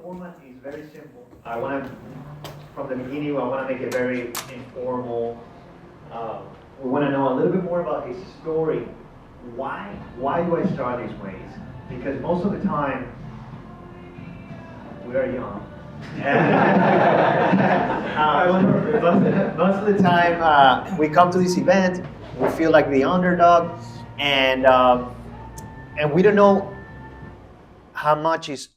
format is very simple. I want to, from the beginning, I want to make it very informal. We want to know a little bit more about his story. Why do I start these ways? Because most of the time, we are young. Most of the time, we come to this event, we feel like the underdog, and we don't know how much is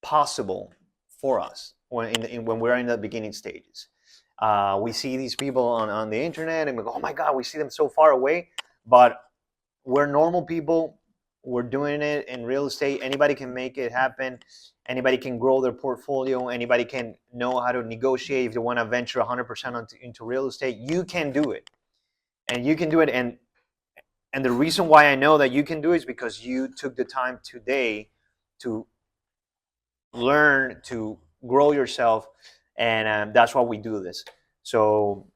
possible for us when we're in the beginning stages. We see these people on the internet and we go, oh my God, we see them so far away. But we're normal people. We're doing it in real estate. Anybody can make it happen. Anybody can grow their portfolio. Anybody can know how to negotiate if they want to venture 100% into real estate. You can do it. And you can do it. And the reason why I know that you can do it is because you took the time today to learn, to grow yourself, and that's why we do this. So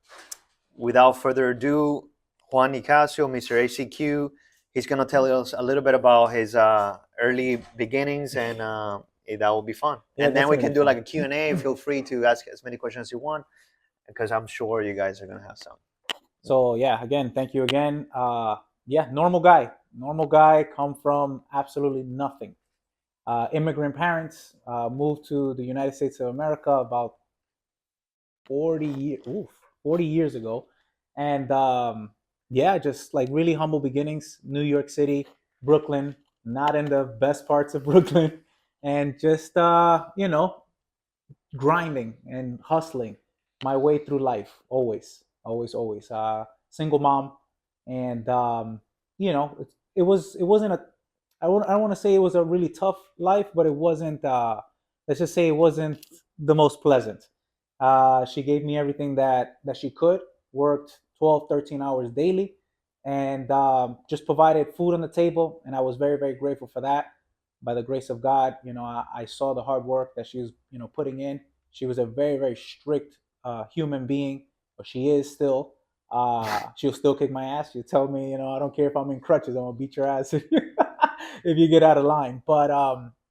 without further ado, Juan Nicasio, Mr. ACQ, he's going to tell us a little bit about his early beginnings, and that will be fun. Yeah, and then we can do like a Q&A. Feel free to ask as many questions as you want, because I'm sure you guys are going to have some. So yeah, again, thank you again. Yeah, normal guy, come from absolutely nothing. Immigrant parents, moved to the United States of America about 40 years ago. And yeah, just like really humble beginnings. New York City, Brooklyn, not in the best parts of Brooklyn. And just, grinding and hustling my way through life, always. Single mom. And, it wasn't I don't want to say it was a really tough life, but it wasn't, let's just say it wasn't the most pleasant. She gave me everything that she could, worked 12, 13 hours daily, and just provided food on the table. And I was very, very grateful for that. By the grace of God, I saw the hard work that she was, putting in. She was a very, very strict human being, but she is still. She'll still kick my ass. She'll tell me, I don't care if I'm in crutches, I'm gonna beat your ass if you get out of line. But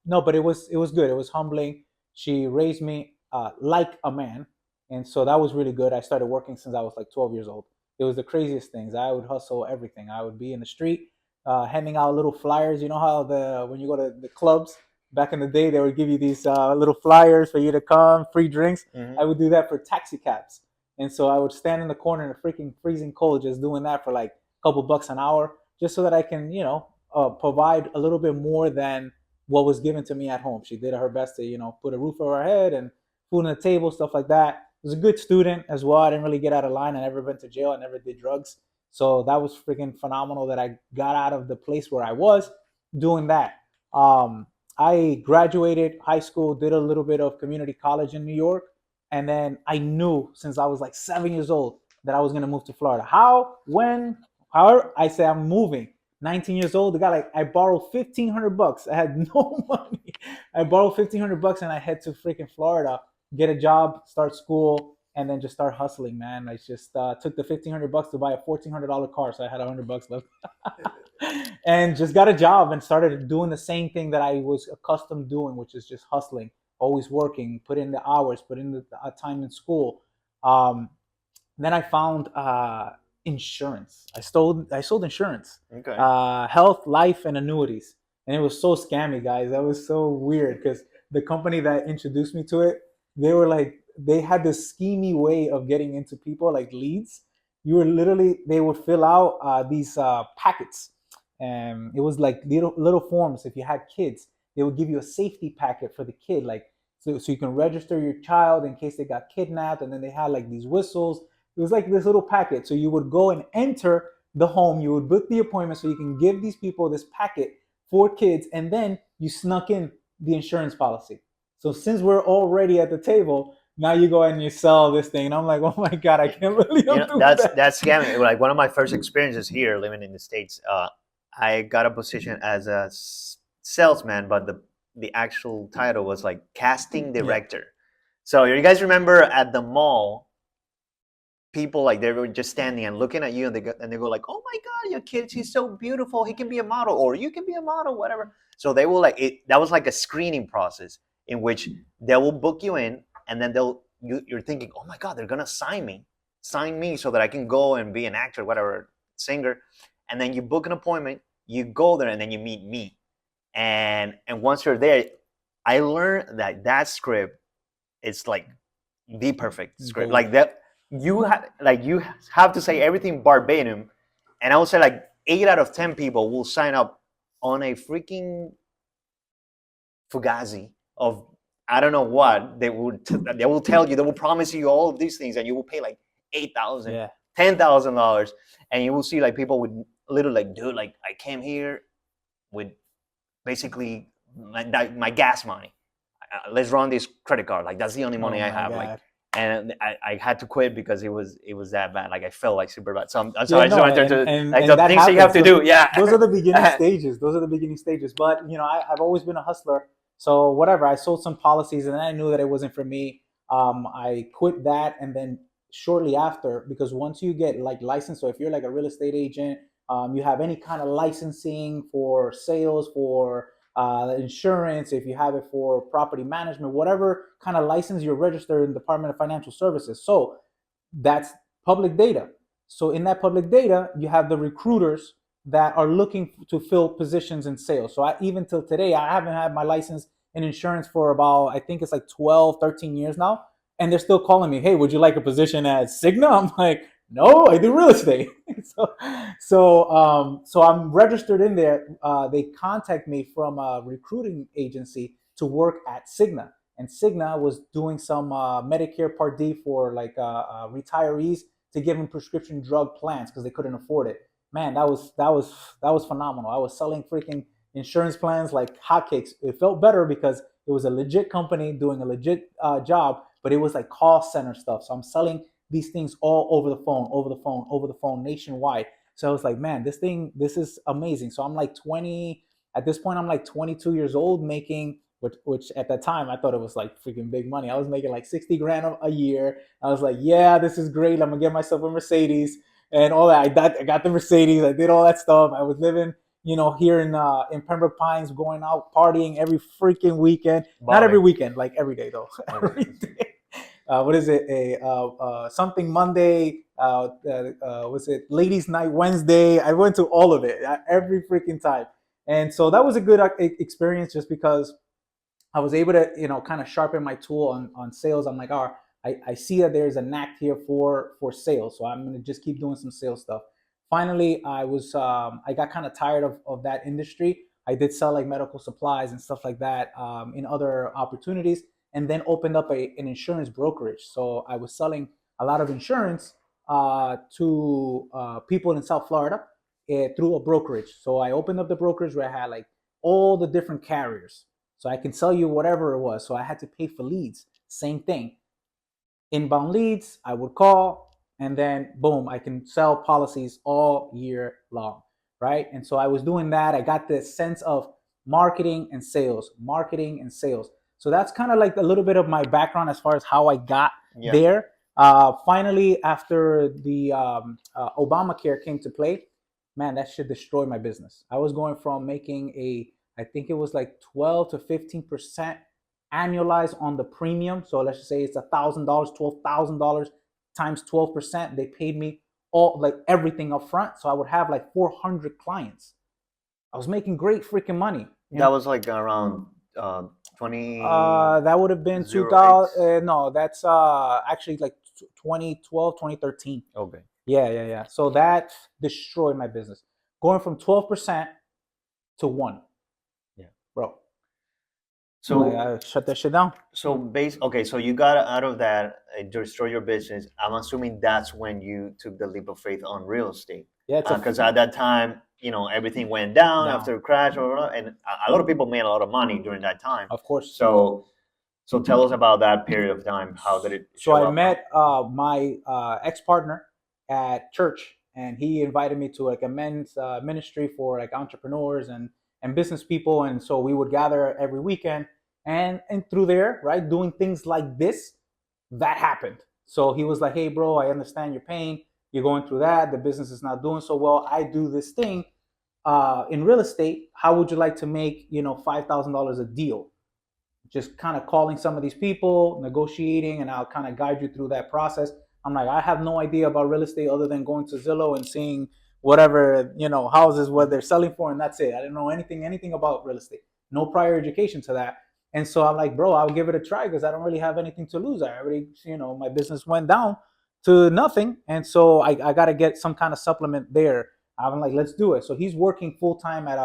no, but it was good. It was humbling. She raised me like a man, and so that was really good. I started working since I was like 12 years old. It was the craziest things. I would hustle everything. I would be in the street handing out little flyers. You know how when you go to the clubs back in the day, they would give you these little flyers for you to come, free drinks. Mm-hmm. I would do that for taxi cabs. And so I would stand in the corner in the freaking freezing cold, just doing that for like a couple bucks an hour, just so that I can, provide a little bit more than what was given to me at home. She did her best to, put a roof over her head and food on the table, stuff like that. I was a good student as well. I didn't really get out of line. I never went to jail. I never did drugs. So that was freaking phenomenal that I got out of the place where I was doing that. I graduated high school, did a little bit of community college in New York. And then I knew since I was like 7 years old that I was going to move to Florida. How, when, however, I said I'm moving. 19 years old, the guy, I borrowed $1,500. I had no money. I borrowed $1,500 and I head to freaking Florida, get a job, start school, and then just start hustling, man. I just took the $1,500 to buy a $1,400 car, so I had $100 left. And just got a job and started doing the same thing that I was accustomed doing, which is just hustling. Always working, put in the hours, put in the time in school. Then I found insurance. I sold insurance. Okay. Health, life, and annuities. And it was so scammy, guys. That was so weird because the company that introduced me to it, they had this schemy way of getting into people, like leads. They would fill out these packets. And it was like little forms. If you had kids, they would give you a safety packet for the kid, like so you can register your child in case they got kidnapped. And then they had like these whistles. It was like this little packet. So you would go and enter the home. You would book the appointment so you can give these people this packet for kids. And then you snuck in the insurance policy. So since we're already at the table, now you go and you sell this thing. And I'm like, oh my God, I can't believe I'm doing that. That's scammy. Like one of my first experiences here living in the States, I got a position as a salesman, but the actual title was like casting director. Yeah. So you guys remember at the mall, people like they were just standing and looking at you, and they go like, "Oh my God, your kid, he's so beautiful. He can be a model, or you can be a model, whatever." So they will that was like a screening process. in which they will book you in, and then you're thinking, oh my god, they're gonna sign me so that I can go and be an actor, whatever, singer. And then you book an appointment, you go there, and then you meet me. And once you're there, I learned that script is like the perfect script. Gold. Like that, you have to say everything verbatim, and I would say like 8 out of 10 people will sign up on a freaking fugazi of I don't know what they will tell you. They will promise you all of these things, and you will pay like $8,000, Yeah. $10,000, and you will see like people with literally like, dude, like I came here with basically my gas money. Let's run this credit card. Like that's the only money Oh I my have. God. Like, and I had to quit because it was that bad. Like I felt like super bad. So Yeah, I just no, wanted to like and the that things that you have happens. to do. Yeah, Those are the beginning stages. Those are the beginning stages. But you know, I've always been a hustler. So whatever, I sold some policies, and then I knew that it wasn't for me. I quit that, and then shortly after, because once you get like licensed, so if you're like a real estate agent, you have any kind of licensing for sales, for insurance, if you have it for property management, whatever kind of license you're registered in the Department of Financial Services. So that's public data. So in that public data, you have the recruiters that are looking to fill positions in sales. So even till today, I haven't had my license in insurance for about, I think it's like 12, 13 years now. And they're still calling me, hey, would you like a position at Cigna? I'm like, no, I do real estate. So I'm registered in there. They contact me from a recruiting agency to work at Cigna, and Cigna was doing some Medicare Part D for like retirees to give them prescription drug plans because they couldn't afford it. Man, that was phenomenal. I was selling freaking insurance plans like hotcakes. It felt better because it was a legit company doing a legit job, but it was like call center stuff. So I'm selling these things all over the phone, over the phone, nationwide. So I was like, man, this is amazing. So I'm like 20 at this point. I'm like 22 years old, making which at that time I thought it was like freaking big money. I was making like 60 grand a year. I was like, yeah, this is great. I'm gonna get myself a Mercedes and all that. I got the Mercedes. I did all that stuff. I was living, here in Pembroke Pines, going out partying every freaking weekend. Not every weekend, like every day though. Every day. What is it? Something Monday. Was it Ladies Night Wednesday? I went to all of it every freaking time, and so that was a good experience just because I was able to, kind of sharpen my tool on sales. I'm like, all right, I see that there's a knack here for sales, so I'm gonna just keep doing some sales stuff. Finally, I got kind of tired of that industry. I did sell like medical supplies and stuff like that in other opportunities, and then opened up an insurance brokerage. So I was selling a lot of insurance to people in South Florida through a brokerage. So I opened up the brokerage where I had like all the different carriers, so I can sell you whatever it was. So I had to pay for leads. Same thing. Inbound leads, I would call, and then boom, I can sell policies all year long, right? And so I was doing that. I got this sense of marketing and sales, marketing and sales. So that's kind of like a little bit of my background as far as how I got there. Finally, after the Obamacare came to play, man, that shit destroyed my business. I was going from making I think it was like 12 to 15% annualized on the premium. So let's just say it's $1,000, $12,000 times 12%. They paid me all like everything up front. So I would have like 400 clients. I was making great freaking money. That was like around 20. That would have been 2000. No, that's actually like 2012, 2013. Okay. Yeah. So that destroyed my business. Going from 12% to 1. Yeah. Bro. So I shut that shit down. okay, so you got out of that, destroy your business. I'm assuming that's when you took the leap of faith on real estate. Yeah, Because at that time, everything went down after the crash, and a lot of people made a lot of money during that time. Of course. So tell us about that period of time. How did it show So I up? met my ex-partner at church, and he invited me to like a men's ministry for like entrepreneurs and business people. And so we would gather every weekend, and through there, right, doing things like this, that happened. So he was like, hey bro, I understand your pain. You're going through that. The business is not doing so well. I do this thing in real estate. How would you like to make $5,000 a deal? just kind of calling some of these people, negotiating, and I'll kind of guide you through that process. I'm like, I have no idea about real estate other than going to Zillow and seeing whatever, houses, what they're selling for, and that's it. I don't know anything about real estate. No prior education to that. And so I'm like, bro, I'll give it a try because I don't really have anything to lose. I already, my business went down to nothing. And so I got to get some kind of supplement there. I'm like, let's do it. So he's working full time at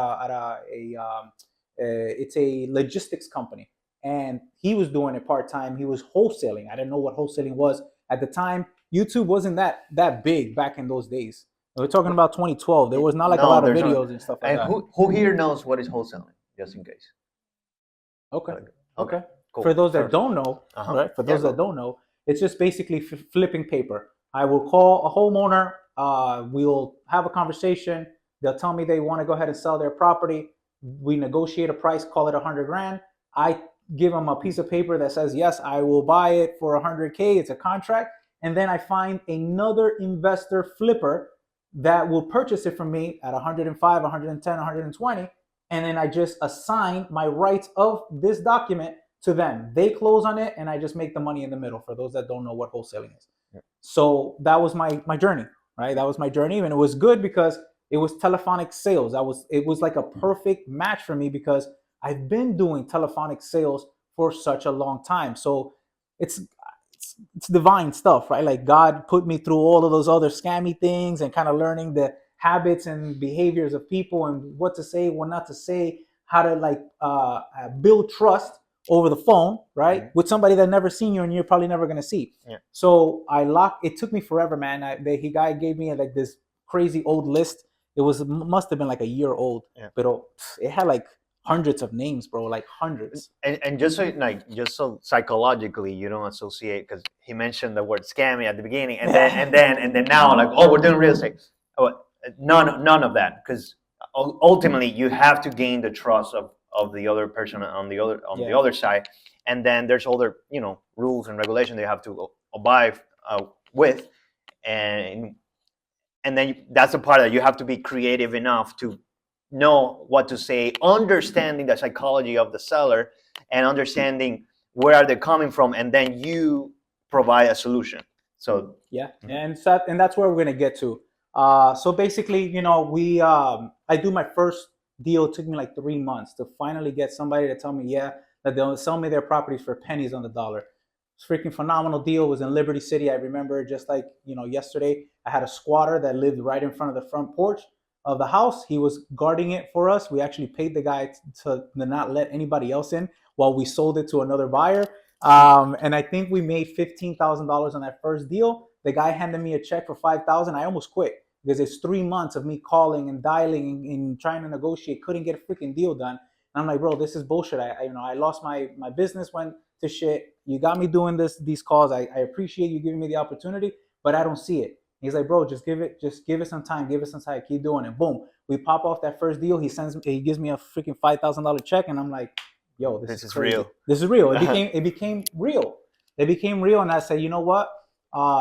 it's a logistics company, and he was doing it part time. He was wholesaling. I didn't know what wholesaling was at the time. YouTube wasn't that big back in those days. We're talking about 2012. There was not like a lot of videos and stuff like And that. who here knows what is wholesaling, just in case? Okay. Okay. Cool. For those that don't know, right? For those that don't know, it's just basically flipping paper. I will call a homeowner. We'll have a conversation. They'll tell me they want to go ahead and sell their property. We negotiate a price, call it $100,000. I give them a piece of paper that says, yes, I will buy it for $100K. It's a contract. And then I find another investor flipper that will purchase it from me at 105, 110, 120. And then I just assign my rights of this document to them. They close on it, and I just make the money in the middle, for those that don't know what wholesaling is. Yeah. So that was my journey, right? That was my journey, and it was good because it was telephonic sales. It was like a perfect match for me because I've been doing telephonic sales for such a long time. So it's divine stuff, right? Like God put me through all of those other scammy things and kind of learning the habits and behaviors of people and what to say, what not to say, how to build trust over the phone, right? Mm-hmm. With somebody that never seen you and you're probably never going to see. Yeah. So it took me forever, man. The guy gave me like this crazy old list. Must have been like a year old, but it had like hundreds of names, bro, like hundreds. And just so psychologically you don't associate, because he mentioned the word scammy at the beginning, and then now like, oh, we're doing real estate. Oh, none of that, because ultimately you have to gain the trust of the other person on the other side, and then there's other rules and regulations they have to abide with, and then that's the part that you have to be creative enough to know what to say, understanding the psychology of the seller and understanding where are they coming from, and then you provide a solution. So and that's where we're going to get to. So basically, I do my first deal. It took me like 3 months to finally get somebody to tell me that they'll sell me their properties for pennies on the dollar. It's a freaking phenomenal deal. It was in Liberty City. I remember just like yesterday. I had a squatter that lived right in front of the front porch of the house. He was guarding it for us. We actually paid the guy to not let anybody else in while we sold it to another buyer. And I think we made $15,000 on that first deal. The guy handed me a check for $5,000. I almost quit because it's 3 months of me calling and dialing and trying to negotiate. Couldn't get a freaking deal done. And I'm like, bro, this is bullshit. I lost my business, went to shit. You got me doing these calls. I appreciate you giving me the opportunity, but I don't see it. He's like, bro, just give it some time. Give it some time. Keep doing it. Boom. We pop off that first deal. He gives me a freaking $5,000 check, and I'm like, yo, this is crazy. Real. This is real. It became real. It became real, and I said, you know what?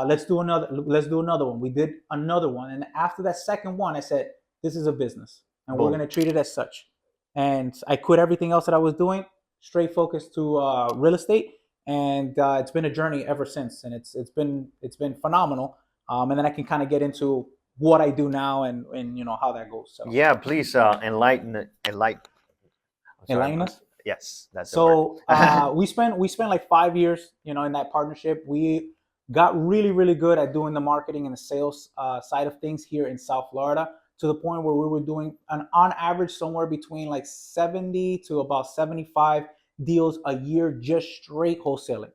Let's do another one. We did another one, and after that second one, I said, this is a business, and we're gonna treat it as such. And I quit everything else that I was doing, straight focused to real estate, and it's been a journey ever since, and it's been phenomenal. And then I can kind of get into what I do now and how that goes. So please enlighten us. Yes, that's so we spent like 5 years, in that partnership. We got really, really good at doing the marketing and the sales side of things here in South Florida, to the point where we were doing on average somewhere between like 70 to about 75 deals a year, just straight wholesaling.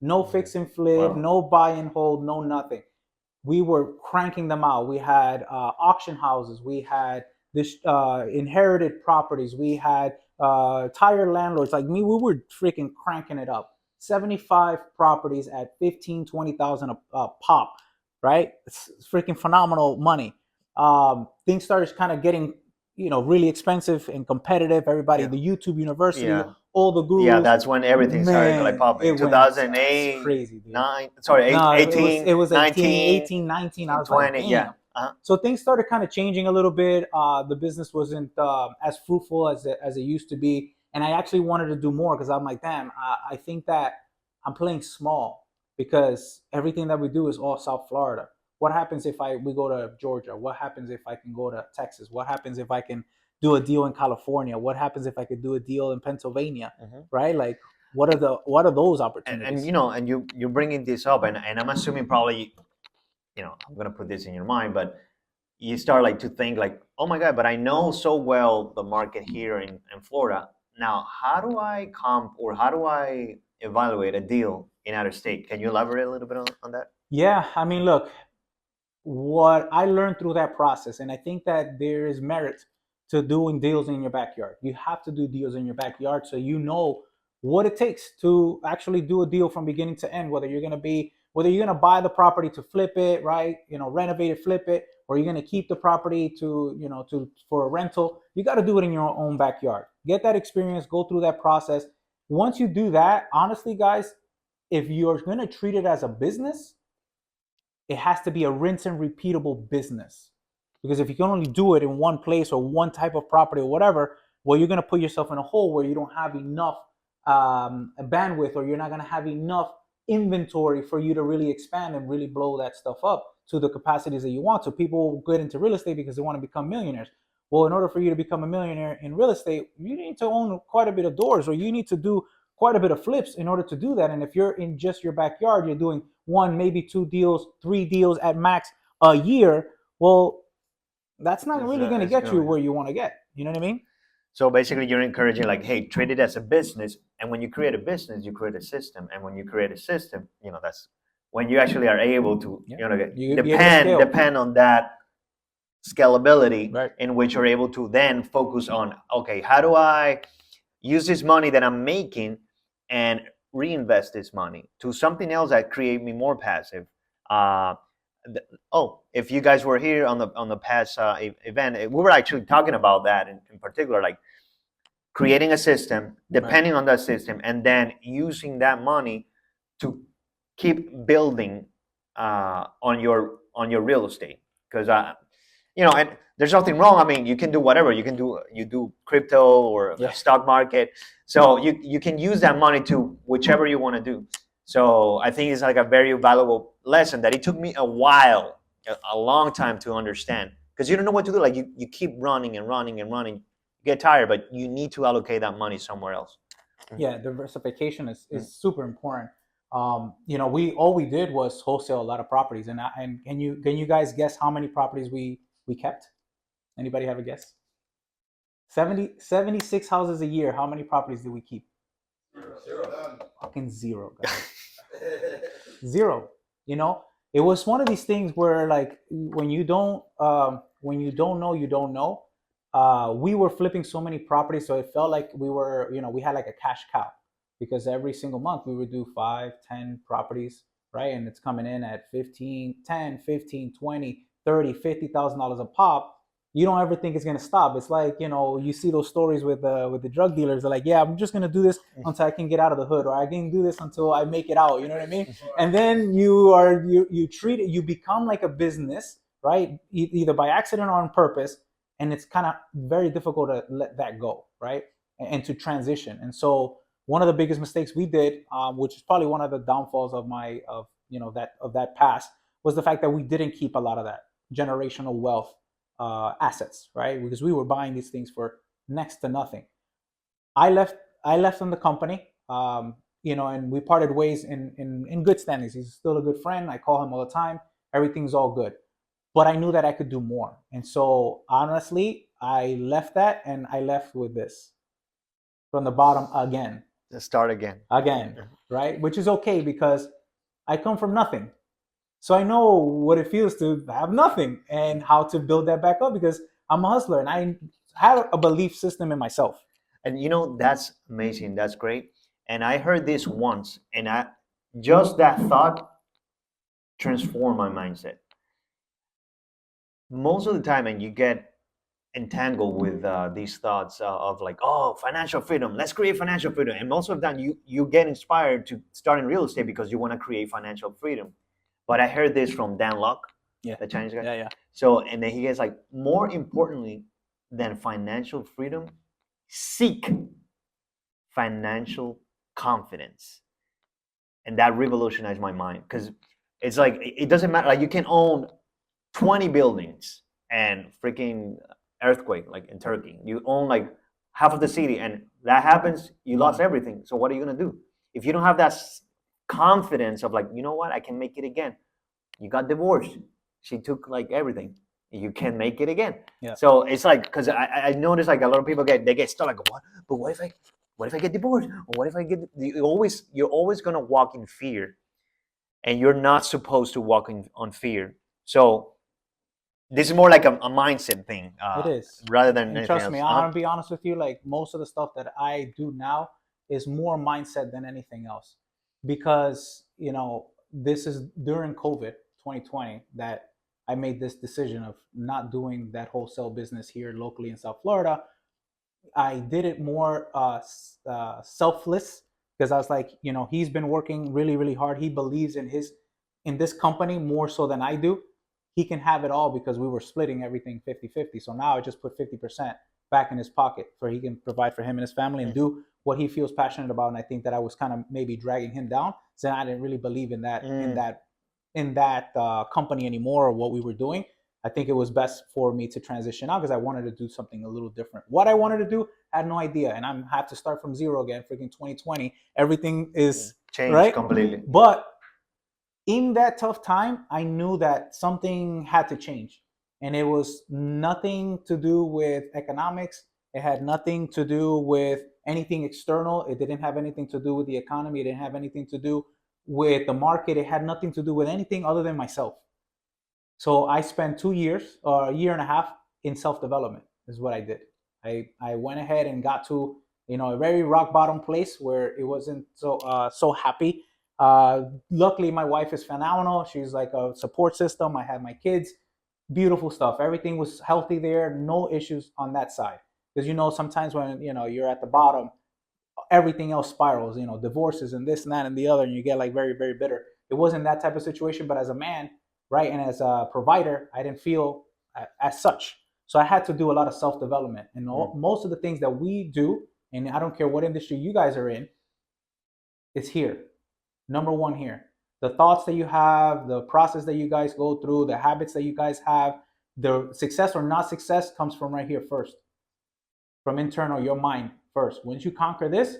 No fix and flip, no buy and hold, no nothing. We were cranking them out. We had auction houses. We had this inherited properties. We had tire landlords like me. We were freaking cranking it up. 75 properties at 15, 20,000 a pop, right? It's freaking phenomenal money. Things started kind of getting, really expensive and competitive. Everybody, the YouTube University, all the gurus. Yeah, that's when everything started like popping. 2008, crazy, dude. 18, it was 19, 18, 19. I was 20, like, damn. So things started kind of changing a little bit. The business wasn't as fruitful as it used to be. And I actually wanted to do more because I'm like, damn, I think that I'm playing small because everything that we do is all South Florida. What happens if we go to Georgia? What happens if I can go to Texas? What happens if I can do a deal in California? What happens if I could do a deal in Pennsylvania? Right? Like, what are those opportunities? And you're bringing this up, and I'm assuming probably, I'm gonna put this in your mind, but you start like to think like, oh my god, but I know so well the market here in Florida. Now, how do I comp or how do I evaluate a deal in out of state? Can you elaborate a little bit on that? Yeah, I mean, look, what I learned through that process, and I think that there is merit to doing deals in your backyard. You have to do deals in your backyard so you know what it takes to actually do a deal from beginning to end. Whether you're gonna buy the property to flip it, right? Renovate it, flip it, or you're gonna keep the property to for a rental. You got to do it in your own backyard. Get that experience. Go through that process. Once you do that, honestly, guys, if you're gonna treat it as a business, it has to be a rinse and repeatable business. Because if you can only do it in one place or one type of property or whatever, well, you're going to put yourself in a hole where you don't have enough bandwidth, or you're not going to have enough inventory for you to really expand and really blow that stuff up to the capacities that you want. So people get into real estate because they want to become millionaires. Well, in order for you to become a millionaire in real estate, you need to own quite a bit of doors, or you need to do quite a bit of flips in order to do that. And if you're in just your backyard, you're doing one, maybe two deals, three deals at max a year. Well, that's not really going to get you where you want to get. You know what I mean? So basically, you're encouraging like, hey, treat it as a business, and when you create a business, you create a system, and when you create a system, that's when you actually are able to, depend on that scalability, Right. in which you're able to then focus on, okay, how do I use this money that I'm making and reinvest this money to something else that create me more passive. If you guys were here on the past event, we were actually talking about that in particular, like creating a system, depending on that system, and then using that money to keep building on your real estate. Because and there's nothing wrong. I mean, you can do whatever. You do crypto or stock market. So you can use that money to whichever you want to do. So I think it's like a very valuable lesson that it took me a while, a long time to understand, because you don't know what to do. Like you keep running and running and running, you get tired, but you need to allocate that money somewhere else. Yeah, diversification is super important. We did was wholesale a lot of properties, and can you guys guess how many properties we kept? Anybody have a guess? 76 houses a year. How many properties did we keep? Zero. Fucking zero, guys. Zero. It was one of these things where, like, when you don't know, you don't know. We were flipping so many properties, so it felt like we had like a cash cow, because every single month we would do 5, 10 properties, right? And it's coming in at 15, 10, 15, 20, 30, $50,000 a pop. You don't ever think it's gonna stop. It's like, you see those stories with the drug dealers. They're like, yeah, I'm just gonna do this until I can get out of the hood, or I can do this until I make it out. You know what I mean? And then you treat it, you become like a business, right? Either by accident or on purpose, and it's kind of very difficult to let that go, right? And to transition. And so one of the biggest mistakes we did, which is probably one of the downfalls of that past, was the fact that we didn't keep a lot of that generational wealth assets, right? Because we were buying these things for next to nothing. I left in the company, and we parted ways in good standings. He's still a good friend. I call him all the time. Everything's all good. But I knew that I could do more. And so honestly, I left that, and I left with this from the bottom again. Let's start again. Right? Which is okay, because I come from nothing. So I know what it feels to have nothing and how to build that back up, because I'm a hustler and I have a belief system in myself. And that's amazing. That's great. And I heard this once, and just that thought transformed my mindset. Most of the time, and you get entangled with these thoughts of like, oh, financial freedom, let's create financial freedom. And most of the time you get inspired to start in real estate because you want to create financial freedom. But I heard this from Dan Lok, the Chinese guy. Yeah. So, and then he gets like, more importantly than financial freedom, seek financial confidence, and that revolutionized my mind because it's like it doesn't matter. Like you can own 20 buildings and freaking earthquake like in Turkey. You own like half of the city, and that happens. You lost everything. So what are you gonna do if you don't have that confidence of like, you know what, I can make it again. You got divorced. She took like everything. You can make it again. Yeah. So it's like because I noticed like a lot of people get stuck like what? But what if I get divorced? Or what if I get? You're always gonna walk in fear, and you're not supposed to walk on fear. So this is more like a mindset thing. It is. Rather than And anything trust else. me, I'm gonna be honest with you. Like most of the stuff that I do now is more mindset than anything else, because this is during COVID 2020 that I made this decision of not doing that wholesale business here locally in South Florida. I did it more selfless because I was like, he's been working really, really hard. He believes in this company more so than I do. He can have it all because we were splitting everything 50-50. So now I just put 50% back in his pocket for he can provide for him and his family and do what he feels passionate about. And I think that I was kind of maybe dragging him down. So I didn't really believe in that company anymore or what we were doing. I think it was best for me to transition out because I wanted to do something a little different. What I wanted to do, I had no idea, and I'm have to start from zero again. Freaking 2020, everything is changed right completely. But in that tough time, I knew that something had to change, and it was nothing to do with economics. It had nothing to do with anything external. It didn't have anything to do with the economy. It didn't have anything to do with the market. It had nothing to do with anything other than myself. So I spent 2 years or a year and a half in self-development is what I did. I went ahead and got to a very rock bottom place where it wasn't so happy. Luckily, my wife is phenomenal. She's like a support system. I had my kids, beautiful stuff. Everything was healthy there. No issues on that side. Because sometimes when you're at the bottom, everything else spirals. Divorces and this and that and the other, and you get like very, very bitter. It wasn't that type of situation, but as a man, right, and as a provider, I didn't feel as such. So I had to do a lot of self-development, and most of the things that we do, and I don't care what industry you guys are in, is here. Number one here. The thoughts that you have, the process that you guys go through, the habits that you guys have, the success or not success comes from right here first. From internal, your mind first. Once you conquer this,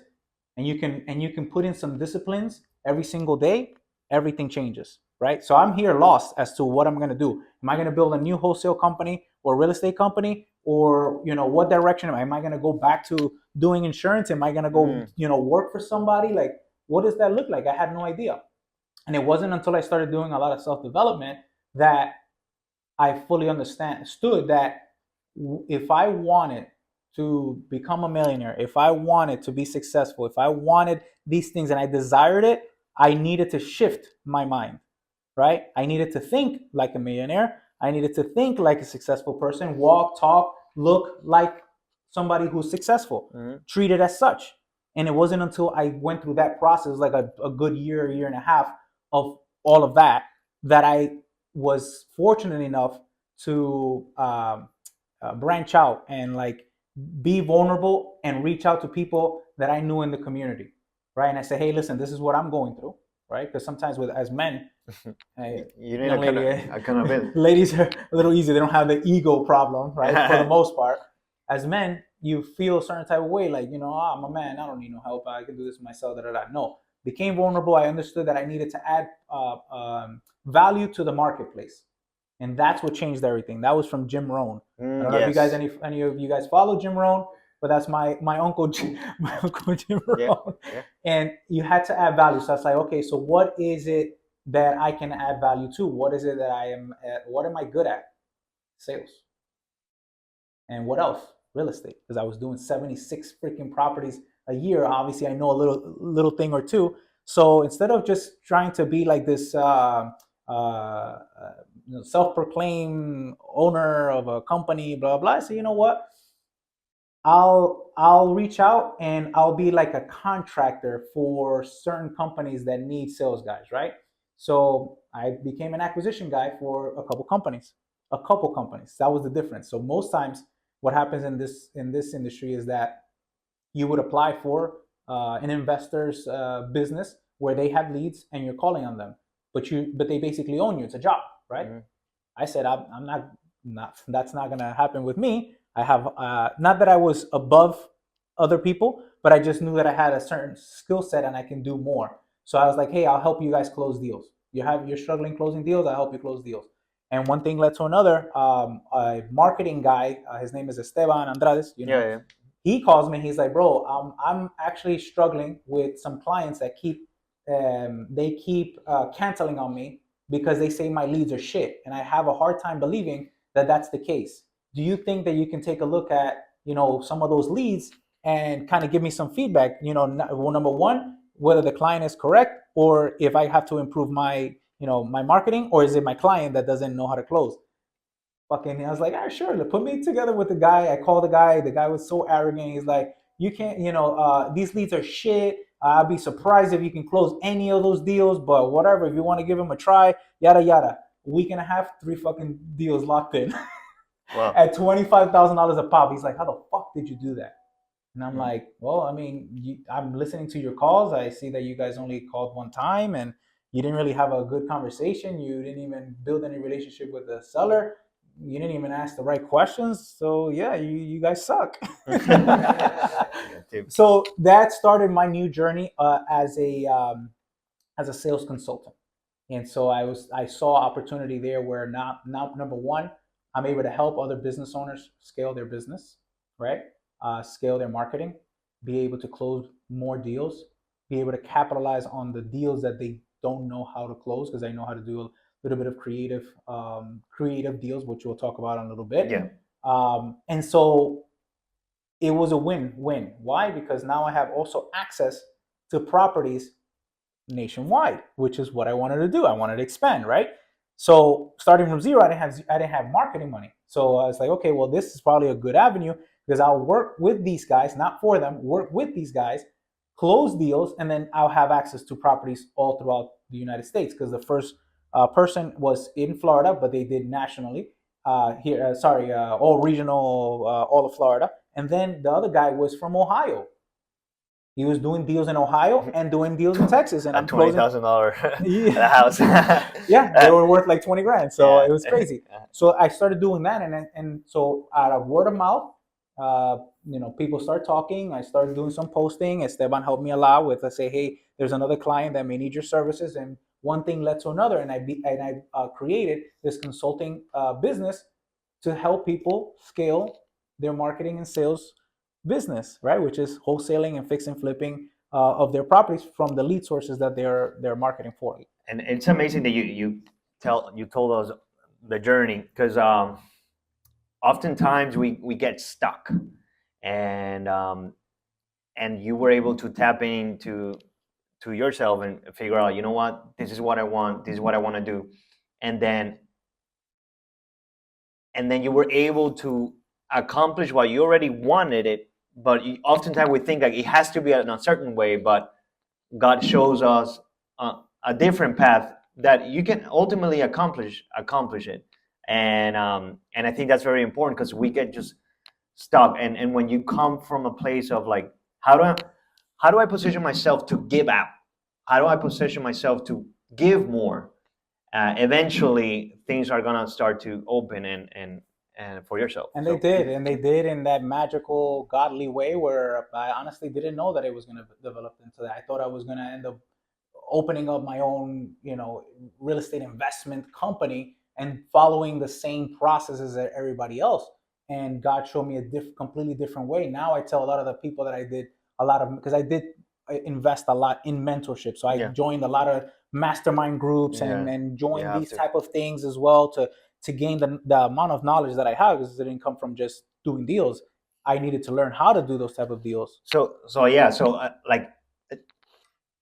and you can put in some disciplines every single day, everything changes, right? So I'm here lost as to what I'm going to do. Am I going to build a new wholesale company or real estate company, or what direction am I going to go back to doing insurance? Am I going to go work for somebody? Like, what does that look like? I had no idea. And it wasn't until I started doing a lot of self-development that I fully understood that if I wanted to become a millionaire, if I wanted to be successful, if I wanted these things and I desired it, I needed to shift my mind, right? I needed to think like a millionaire. I needed to think like a successful person, walk, talk, look like somebody who's successful, treated as such. And it wasn't until I went through that process, like a good year and a half of all of that, that I was fortunate enough to branch out and like be vulnerable and reach out to people that I knew in the community, right? And I say, hey, listen, this is what I'm going through, right? Because sometimes as men, you need accountability. Ladies are a little easy. They don't have the ego problem, right? For the most part. As men, you feel a certain type of way, like, I'm a man, I don't need no help. I can do this myself, No. Became vulnerable. I understood that I needed to add value to the marketplace. And that's what changed everything. That was from Jim Rohn. I don't know if you guys, any of you guys follow Jim Rohn, but that's my uncle, my uncle Jim Rohn. Yeah. And you had to add value. So I was like, okay, so what is it that I can add value to? What is it that I am at? What am I good at? Sales. And what else? Real estate. Because I was doing 76 freaking properties a year. Obviously, I know a little thing or two. So instead of just trying to be like this self-proclaimed owner of a company, blah blah. So you know what? I'll reach out and I'll be like a contractor for certain companies that need sales guys, right? So I became an acquisition guy for a couple companies. That was the difference. So most times, what happens in this industry is that you would apply for an investor's business where they have leads and you're calling on them, but they basically own you. It's a job, right? Mm-hmm. I said I'm not that's not gonna happen with me. I have not that I was above other people, but I just knew that I had a certain skill set and I can do more. So I was like, hey, I'll help you guys close deals. You're struggling closing deals. I'll help you close deals. And one thing led to another. A marketing guy, his name is Esteban Andrades. Yeah. He calls me. He's like, bro, I'm actually struggling with some clients that they keep canceling on me because they say my leads are shit, and I have a hard time believing that that's the case. Do you think that you can take a look at some of those leads and kind of give me some feedback? Number one, whether the client is correct or if I have to improve my my marketing, or is it my client that doesn't know how to close? Fucking, I was like, sure, put me together with the guy. I called the guy. The guy was so arrogant. He's like, you can't, these leads are shit. I'd be surprised if you can close any of those deals, but whatever. If you want to give him a try, yada yada. A week and a half, 3 fucking deals locked in. Wow. At $25,000 a pop. He's like, how the fuck did you do that? And I'm like, well, I mean, I'm listening to your calls. I see that you guys only called one time and you didn't really have a good conversation. You didn't even build any relationship with the seller. You didn't even ask the right questions. So yeah, you guys suck. So that started my new journey as a sales consultant. And so I saw opportunity there where now number one, I'm able to help other business owners scale their business, right? Scale their marketing, be able to close more deals, be able to capitalize on the deals that they don't know how to close, because I know how to do a little bit of creative deals, which we'll talk about in a little bit. Yeah. And so it was a win-win. Why? Because now I have also access to properties nationwide, which is what I wanted to do. I wanted to expand, right? So starting from zero, I didn't have marketing money. So I was like, okay, well, this is probably a good avenue because I'll work with these guys, not for them, work with these guys, close deals, and then I'll have access to properties all throughout the United States. Because the first person was in Florida, but they did nationally all regional, all of Florida. And then the other guy was from Ohio. He was doing deals in Ohio and doing deals in Texas, and I'm closing $20,000 yeah. house. Yeah, they were worth like 20 grand. So it was crazy. So I started doing that, and so out of word of mouth, people start talking. I started doing some posting. Esteban helped me a lot with, let's say, hey, there's another client that may need your services, and one thing led to another, and I created this consulting business to help people scale their marketing and sales business, right? Which is wholesaling and fix and flipping of their properties from the lead sources that they're marketing for. And it's amazing that you told us the journey, because oftentimes we get stuck, and you were able to tap into yourself and figure out, you know what, this is what I want, this is what I want to do, and then you were able to accomplish what you already wanted it. But oftentimes we think like it has to be in a certain way, but God shows us a different path that you can ultimately accomplish it. And I think that's very important, because we get just stuck. And when you come from a place of like, how do I position myself to give out? How do I position myself to give more? Eventually, things are gonna start to open and for yourself. And they did in that magical, godly way where I honestly didn't know that it was going to develop into that. I thought I was going to end up opening up my own, real estate investment company and following the same processes that everybody else. And God showed me a completely different way. Now I tell a lot of the people that I did a lot of, because I did invest a lot in mentorship. So I joined a lot of mastermind groups and joined these type of things as well to gain the amount of knowledge that I have, because it didn't come from just doing deals. I needed to learn how to do those type of deals. So like,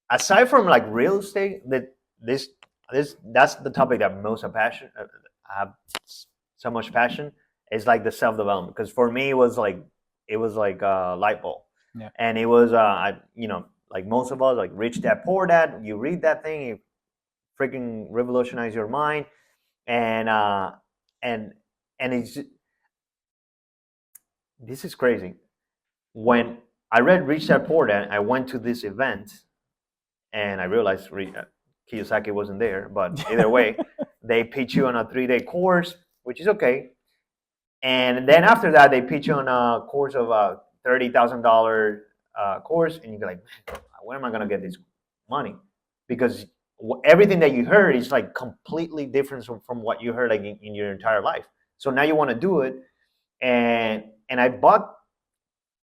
aside from like real estate, that's the topic that most I have so much passion, is like the self-development. Because for me it was like a light bulb. And it was like most of us, like Rich Dad Poor Dad, you read that thing, you freaking revolutionize your mind. And it's this is crazy. When I read Rich Dad Poor Dad. I went to this event, and I realized Kiyosaki wasn't there. But either way, they pitch you on a 3-day course, which is okay. And then after that, they pitch you on a course of a $30,000 course, and you're like, man, where am I gonna get this money? Because everything that you heard is like completely different from what you heard like in your entire life. So now you want to do it, and I bought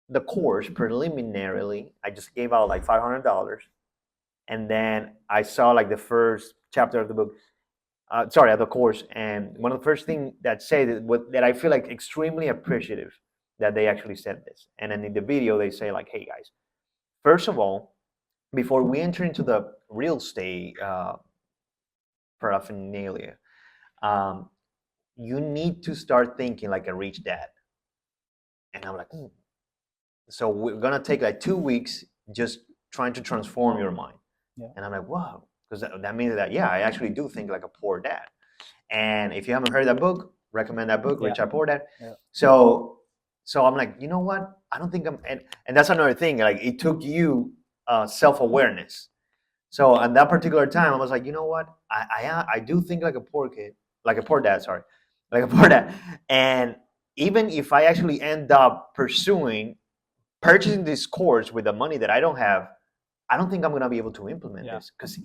the course preliminarily. I just gave out like $500, and then I saw like the first chapter of the book. Sorry, of the course, and one of the first things that said that I feel like extremely appreciative that they actually said this. And then in the video they say like, "Hey guys, first of all, before we enter into the real estate paraphernalia, um, you need to start thinking like a rich dad." And I'm like, so we're gonna take like 2 weeks just trying to transform your mind. Yeah. And I'm like, wow, because that means that I actually do think like a poor dad. And if you haven't heard that book, recommend that book, Rich Dad Poor Dad. Yeah. So I'm like, you know what? I don't think I'm, and that's another thing. Like it took you self-awareness. So at that particular time, I was like, you know what? I do think like a poor kid, like a poor dad. Sorry, like a poor dad. And even if I actually end up purchasing this course with the money that I don't have, I don't think I'm gonna be able to implement this because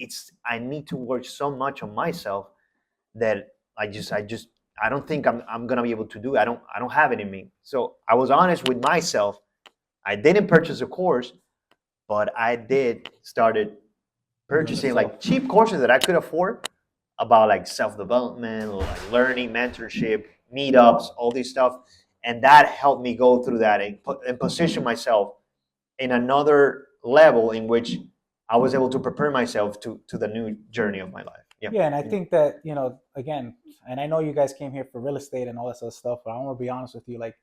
I need to work so much on myself that I don't think I'm gonna be able to do it. I don't have it in me. So I was honest with myself. I didn't purchase a course, but I did started purchasing like cheap courses that I could afford about like self-development, like learning, mentorship, meetups, all this stuff. And that helped me go through that and position myself in another level in which I was able to prepare myself to the new journey of my life. Yeah, and I think that, again, and I know you guys came here for real estate and all that sort of stuff, but I want to be honest with you, like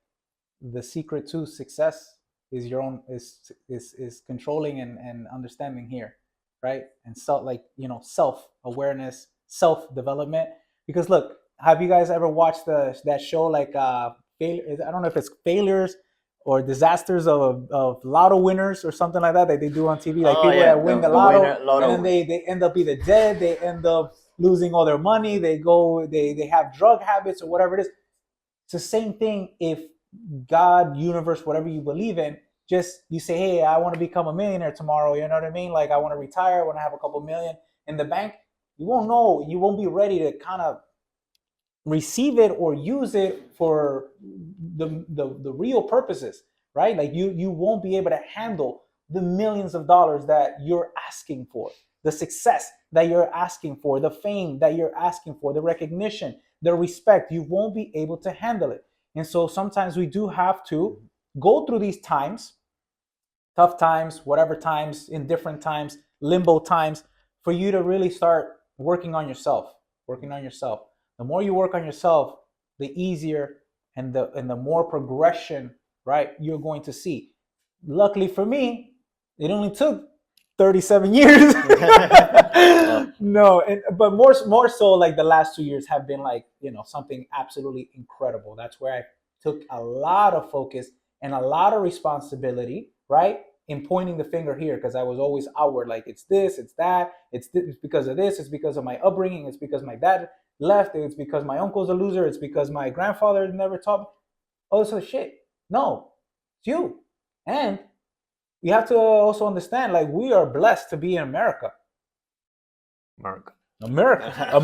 the secret to success is your own is controlling and understanding here, right? And self-awareness, self-development. Because look, have you guys ever watched that show like failure? I don't know if it's failures or disasters of lotto winners or something like that they do on TV, like people that win the lotto, and then they end up either dead, they end up losing all their money, they have drug habits or whatever it is. It's the same thing if God, universe, whatever you believe in, just you say, hey, I want to become a millionaire tomorrow, you know what I mean? Like I want to retire, I want to have a couple million in the bank. You won't know, you won't be ready to kind of receive it or use it for the real purposes, right? Like you won't be able to handle the millions of dollars that you're asking for, the success that you're asking for, the fame that you're asking for, the recognition, the respect. You won't be able to handle it. And so sometimes we do have to go through these times, tough times, whatever times, indifferent times, limbo times, for you to really start working on yourself. The more you work on yourself, the easier and the more progression, right, you're going to see. Luckily for me, it only took 37 years. No, but more so like the last 2 years have been like, something absolutely incredible. That's where I took a lot of focus and a lot of responsibility, right, in pointing the finger here, because I was always outward, like it's this, it's that, it's because of this, it's because of my upbringing, it's because my dad left, it's because my uncle's a loser, it's because my grandfather never taught me all this shit. No, it's you. And you have to also understand, like, we are blessed to be in America. America.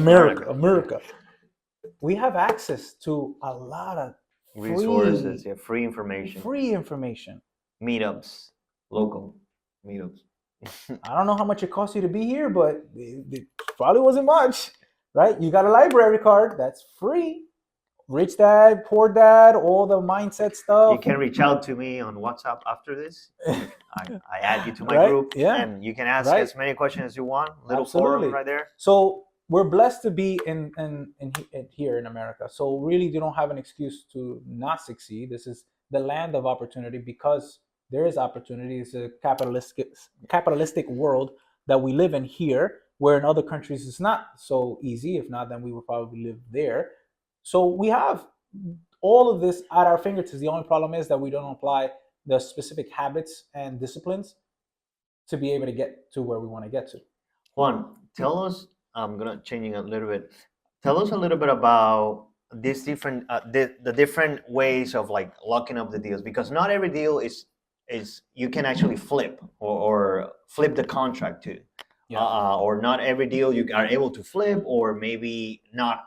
We have access to a lot of resources, free information. Meetups, local meetups. I don't know how much it costs you to be here, but it probably wasn't much, right? You got a library card, that's free. Rich Dad, Poor Dad, all the mindset stuff. You can reach out to me on WhatsApp after this. I add you to my group, and you can ask as many questions as you want. Little forum right there. So we're blessed to be in here in America. So really, you don't have an excuse to not succeed. This is the land of opportunity because there is opportunity. It's a capitalistic world that we live in here, where in other countries it's not so easy. If not, then we would probably live there. So we have all of this at our fingertips. The only problem is that we don't apply the specific habits and disciplines to be able to get to where we want to get to. Juan, tell us. I'm gonna changing a little bit. Tell us a little bit about these different the different ways of like locking up the deals, because not every deal is you can actually flip or flip the contract to, or not every deal you are able to flip, or maybe not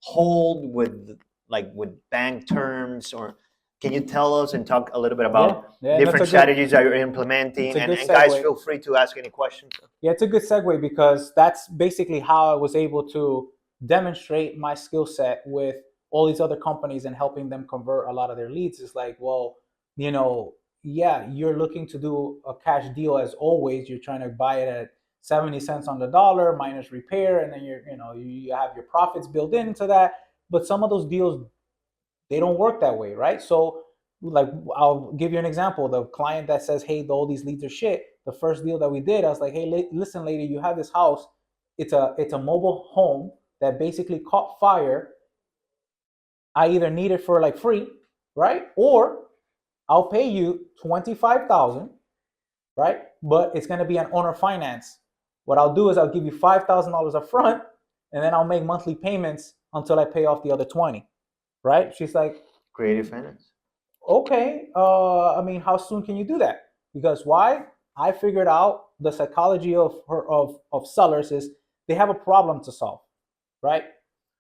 hold with like with bank terms. Or can you tell us and talk a little bit about Yeah, different strategies that you're implementing? it's a good And guys, segue. feel free to ask any questions. Yeah, it's a good segue because that's basically how I was able to demonstrate my skill set with all these other companies and helping them convert a lot of their leads. It's like, well, you know, yeah, you're looking to do a cash deal as always. You're trying to buy it at 70 cents on the dollar minus repair, and then you have your profits built into that. But some of those deals, they don't work that way, right? So, like, I'll give you an example. The client that says, "Hey, all these leads are shit." The first deal that we did, I was like, "Hey, listen, lady, you have this house. It's a mobile home that basically caught fire. I either need it for like free, right, or I'll pay you 25,000, right? But it's gonna be an owner finance. What I'll do is I'll give you $5,000 up front, and then I'll make monthly payments until I pay off the other 20." Right? She's like, Creative finance. okay, I mean, how soon can you do that? Because why? I figured out the psychology of sellers is they have a problem to solve, right?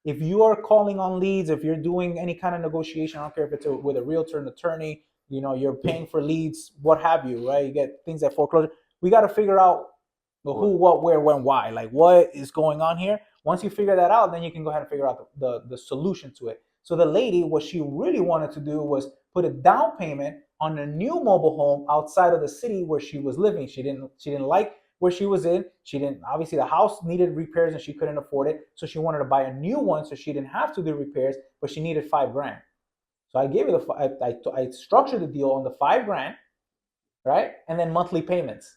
If you are calling on leads, if you're doing any kind of negotiation, I don't care if it's with a realtor, an attorney, you're paying for leads, what have you, right? You get things at foreclosure. We got to figure out the who, what, where, when, why, like what is going on here. Once you figure that out, then you can go ahead and figure out the solution to it. So the lady, what she really wanted to do was put a down payment on a new mobile home outside of the city where she was living. She didn't like where she was in. She didn't, obviously the house needed repairs and she couldn't afford it. So she wanted to buy a new one so she didn't have to do repairs, but she needed $5,000. So I gave her I structured the deal on the $5,000, right? And then monthly payments.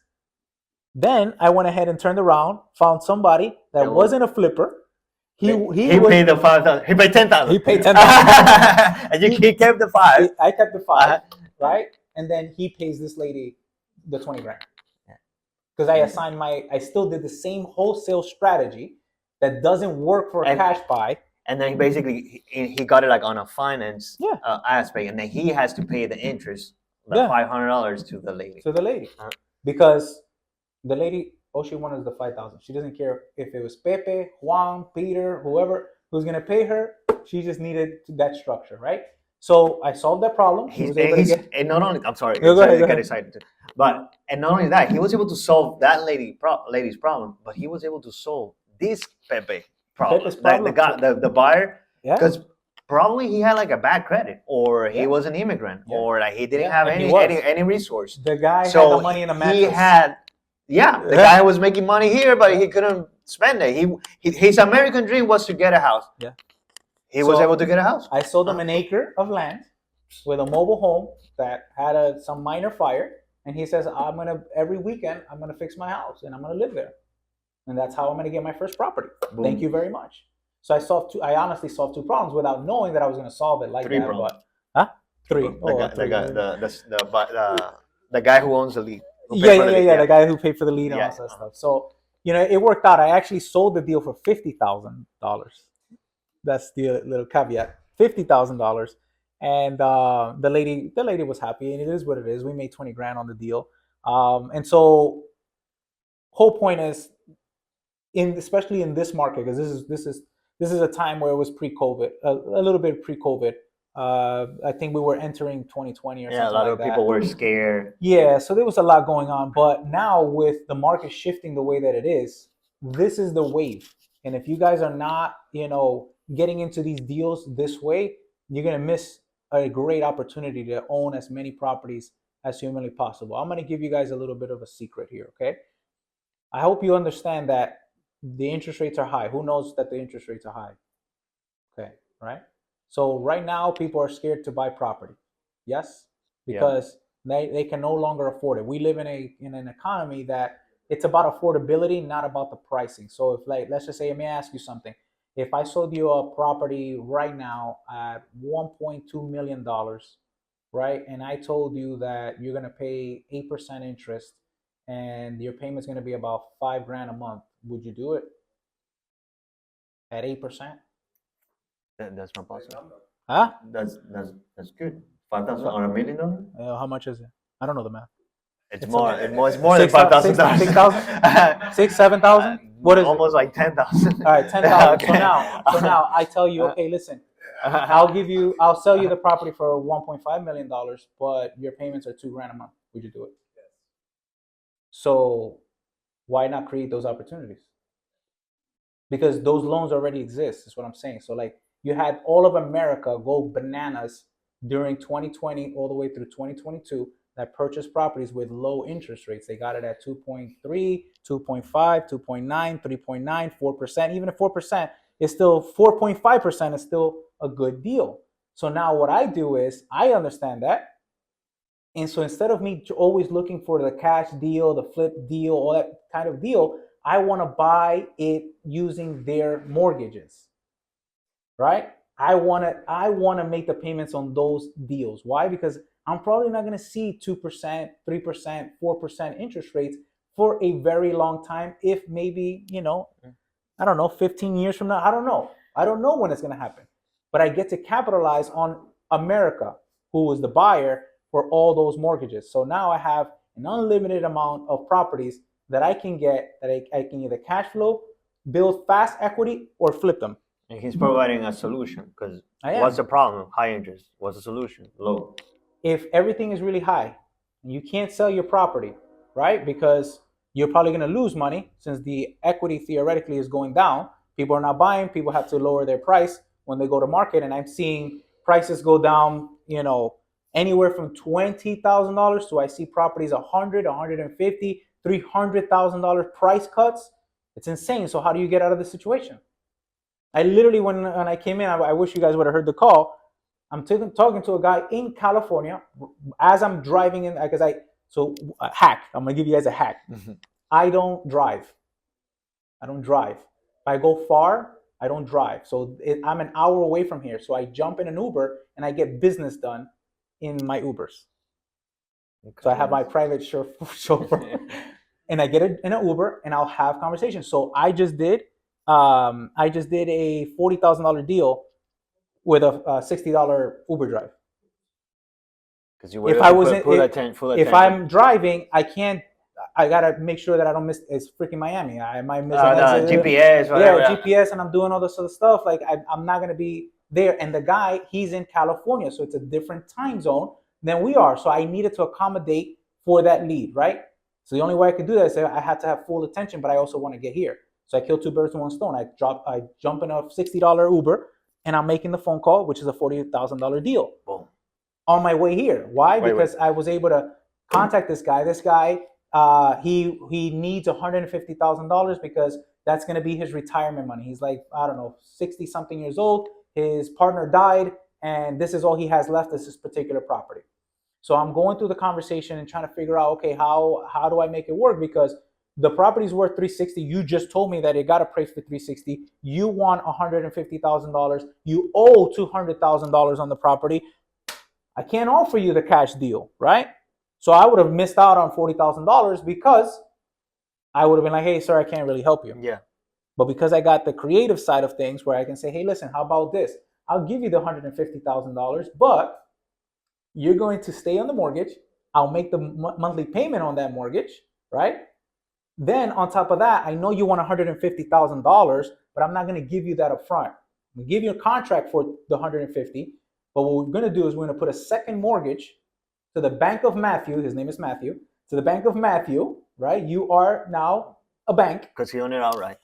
Then I went ahead and turned around, found somebody that wasn't a flipper. He paid the 5,000. He paid 10,000. He paid 10,000. And he kept the 5. I kept the 5, right? And then he pays this lady the $20,000. Because I still did the same wholesale strategy that doesn't work for a cash buy. And then he got it like on a finance Yeah. aspect, and then he has to pay the interest, the $500 to the lady. Because the lady, all she wanted is the 5,000. She doesn't care if it was Pepe, Juan, Peter, whoever who's gonna pay her. She just needed that structure, right? So I solved that problem. And not only, I'm sorry, go ahead. get excited, but and not only that, he was able to solve that lady's problem, but he was able to solve this Pepe problem. Pepe's problem. The buyer, Yeah. because probably he had like a bad credit, or he was an immigrant, or like he didn't have any resource. The guy had the money in a mattress. The guy was making money here, but he couldn't spend it. His American dream was to get a house. Yeah. He was able to get a house. I sold him an acre of land with a mobile home that had some minor fire, and he says, every weekend I'm gonna fix my house and I'm gonna live there, and that's how I'm gonna get my first property. Boom. Thank you very much. So I honestly solved 2 problems without knowing that I was gonna solve it like 3 that. problems. But, 3. The guy who owns the lead. Yeah. The guy who paid for the lead and all that stuff. So it worked out. I actually sold the deal for $50,000. That's the little caveat. $50,000, and the lady was happy, and it is what it is. We made $20,000 on the deal, and so whole point is, especially in this market, because this is a time where it was pre-COVID, a little bit pre-COVID. I think we were entering 2020 or something. Yeah, a lot of people were scared. Yeah, so there was a lot going on, but now with the market shifting the way that it is, this is the wave. And if you guys are not, getting into these deals this way, you're going to miss a great opportunity to own as many properties as humanly possible. I'm going to give you guys a little bit of a secret here, okay? I hope you understand that the interest rates are high. Who knows that the interest rates are high? Okay, right? So right now, people are scared to buy property. Yes? Because they can no longer afford it. We live in an economy that it's about affordability, not about the pricing. So if, let's just say, let me ask you something. If I sold you a property right now at $1.2 million, right? And I told you that you're gonna pay 8% interest, and your payment's gonna be about $5,000 a month. Would you do it at 8%? That's not possible. Huh? That's good. 5,000 on $1 million? How much is it? I don't know the math. It's It's more. a- It's more than $5,000. 6,000? 6,000, 7,000? What is it? Almost like 10,000. All right, 10,000. Okay. So now I tell you, okay, listen, I'll sell you the property for $1.5 million, but your payments are $2,000 a month. Would you do it? So why not create those opportunities? Because those loans already exist, is what I'm saying. So like you had all of America go bananas during 2020 all the way through 2022 that purchased properties with low interest rates. They got it at 2.3, 2.5, 2.9, 3.9, 4%. Even at 4% is still 4.5% is still a good deal. So now what I do is I understand that. And so instead of me always looking for the cash deal, the flip deal, all that kind of deal, I want to buy it using their mortgages, right? I want to make the payments on those deals. Why? Because I'm probably not going to see 2%, 3%, 4% interest rates for a very long time. If maybe, I don't know, 15 years from now, I don't know. I don't know when it's going to happen. But I get to capitalize on America, who is the buyer for all those mortgages. So now I have an unlimited amount of properties that I can get, that I can either cash flow, build fast equity, or flip them. And he's providing a solution, because I am. what's the problem? High interest. What's the solution? Low. If everything is really high and you can't sell your property, right? Because you're probably going to lose money since the equity theoretically is going down. People are not buying. People have to lower their price when they go to market. And I'm seeing prices go down, anywhere from $20,000 to I see properties $100,000, $150,000, $300,000 price cuts. It's insane. So how do you get out of this situation? I literally, when I came in, I wish you guys would have heard the call. I'm talking to a guy in California as I'm driving in, because hack. I'm gonna give you guys a hack. I don't drive. If I go far, I don't drive. So I'm an hour away from here. So I jump in an Uber and I get business done in my Ubers. Okay. So I have my private chauffeur and I get in an Uber and I'll have conversations. So I just did a $40,000 deal with a $60 Uber drive. Because if I'm driving, I gotta make sure that I don't miss. It's freaking Miami. I might miss GPS. Whatever. Yeah, GPS, and I'm doing all this other stuff. Like I'm not gonna be there. And the guy, he's in California, so it's a different time zone than we are. So I needed to accommodate for that lead, right? So the only way I could do that is I had to have full attention, but I also want to get here. So I killed two birds with one stone. I jump in a $60 Uber, and I'm making the phone call, which is a $40,000 deal. Boom. On my way here. Why? Because I was able to contact this guy. This guy, he needs $150,000 because that's going to be his retirement money. He's like, I don't know, 60 something years old. His partner died, and this is all he has left is this particular property. So I'm going through the conversation and trying to figure out, okay, how do I make it work? Because the property's worth $360. You just told me that it got appraised for $360. You want $150,000. You owe $200,000 on the property. I can't offer you the cash deal, right? So I would have missed out on $40,000 because I would have been like, hey, sir, I can't really help you. Yeah. But because I got the creative side of things where I can say, hey, listen, how about this? I'll give you the $150,000, but you're going to stay on the mortgage. I'll make the monthly payment on that mortgage, right? Then on top of that, I know you want $150,000, but I'm not going to give you that up front. I'm going to give you a contract for the $150,000. But what we're going to do is we're going to put a second mortgage to the Bank of Matthew. His name is Matthew. To the Bank of Matthew, right? You are now a bank. Because he owned it outright.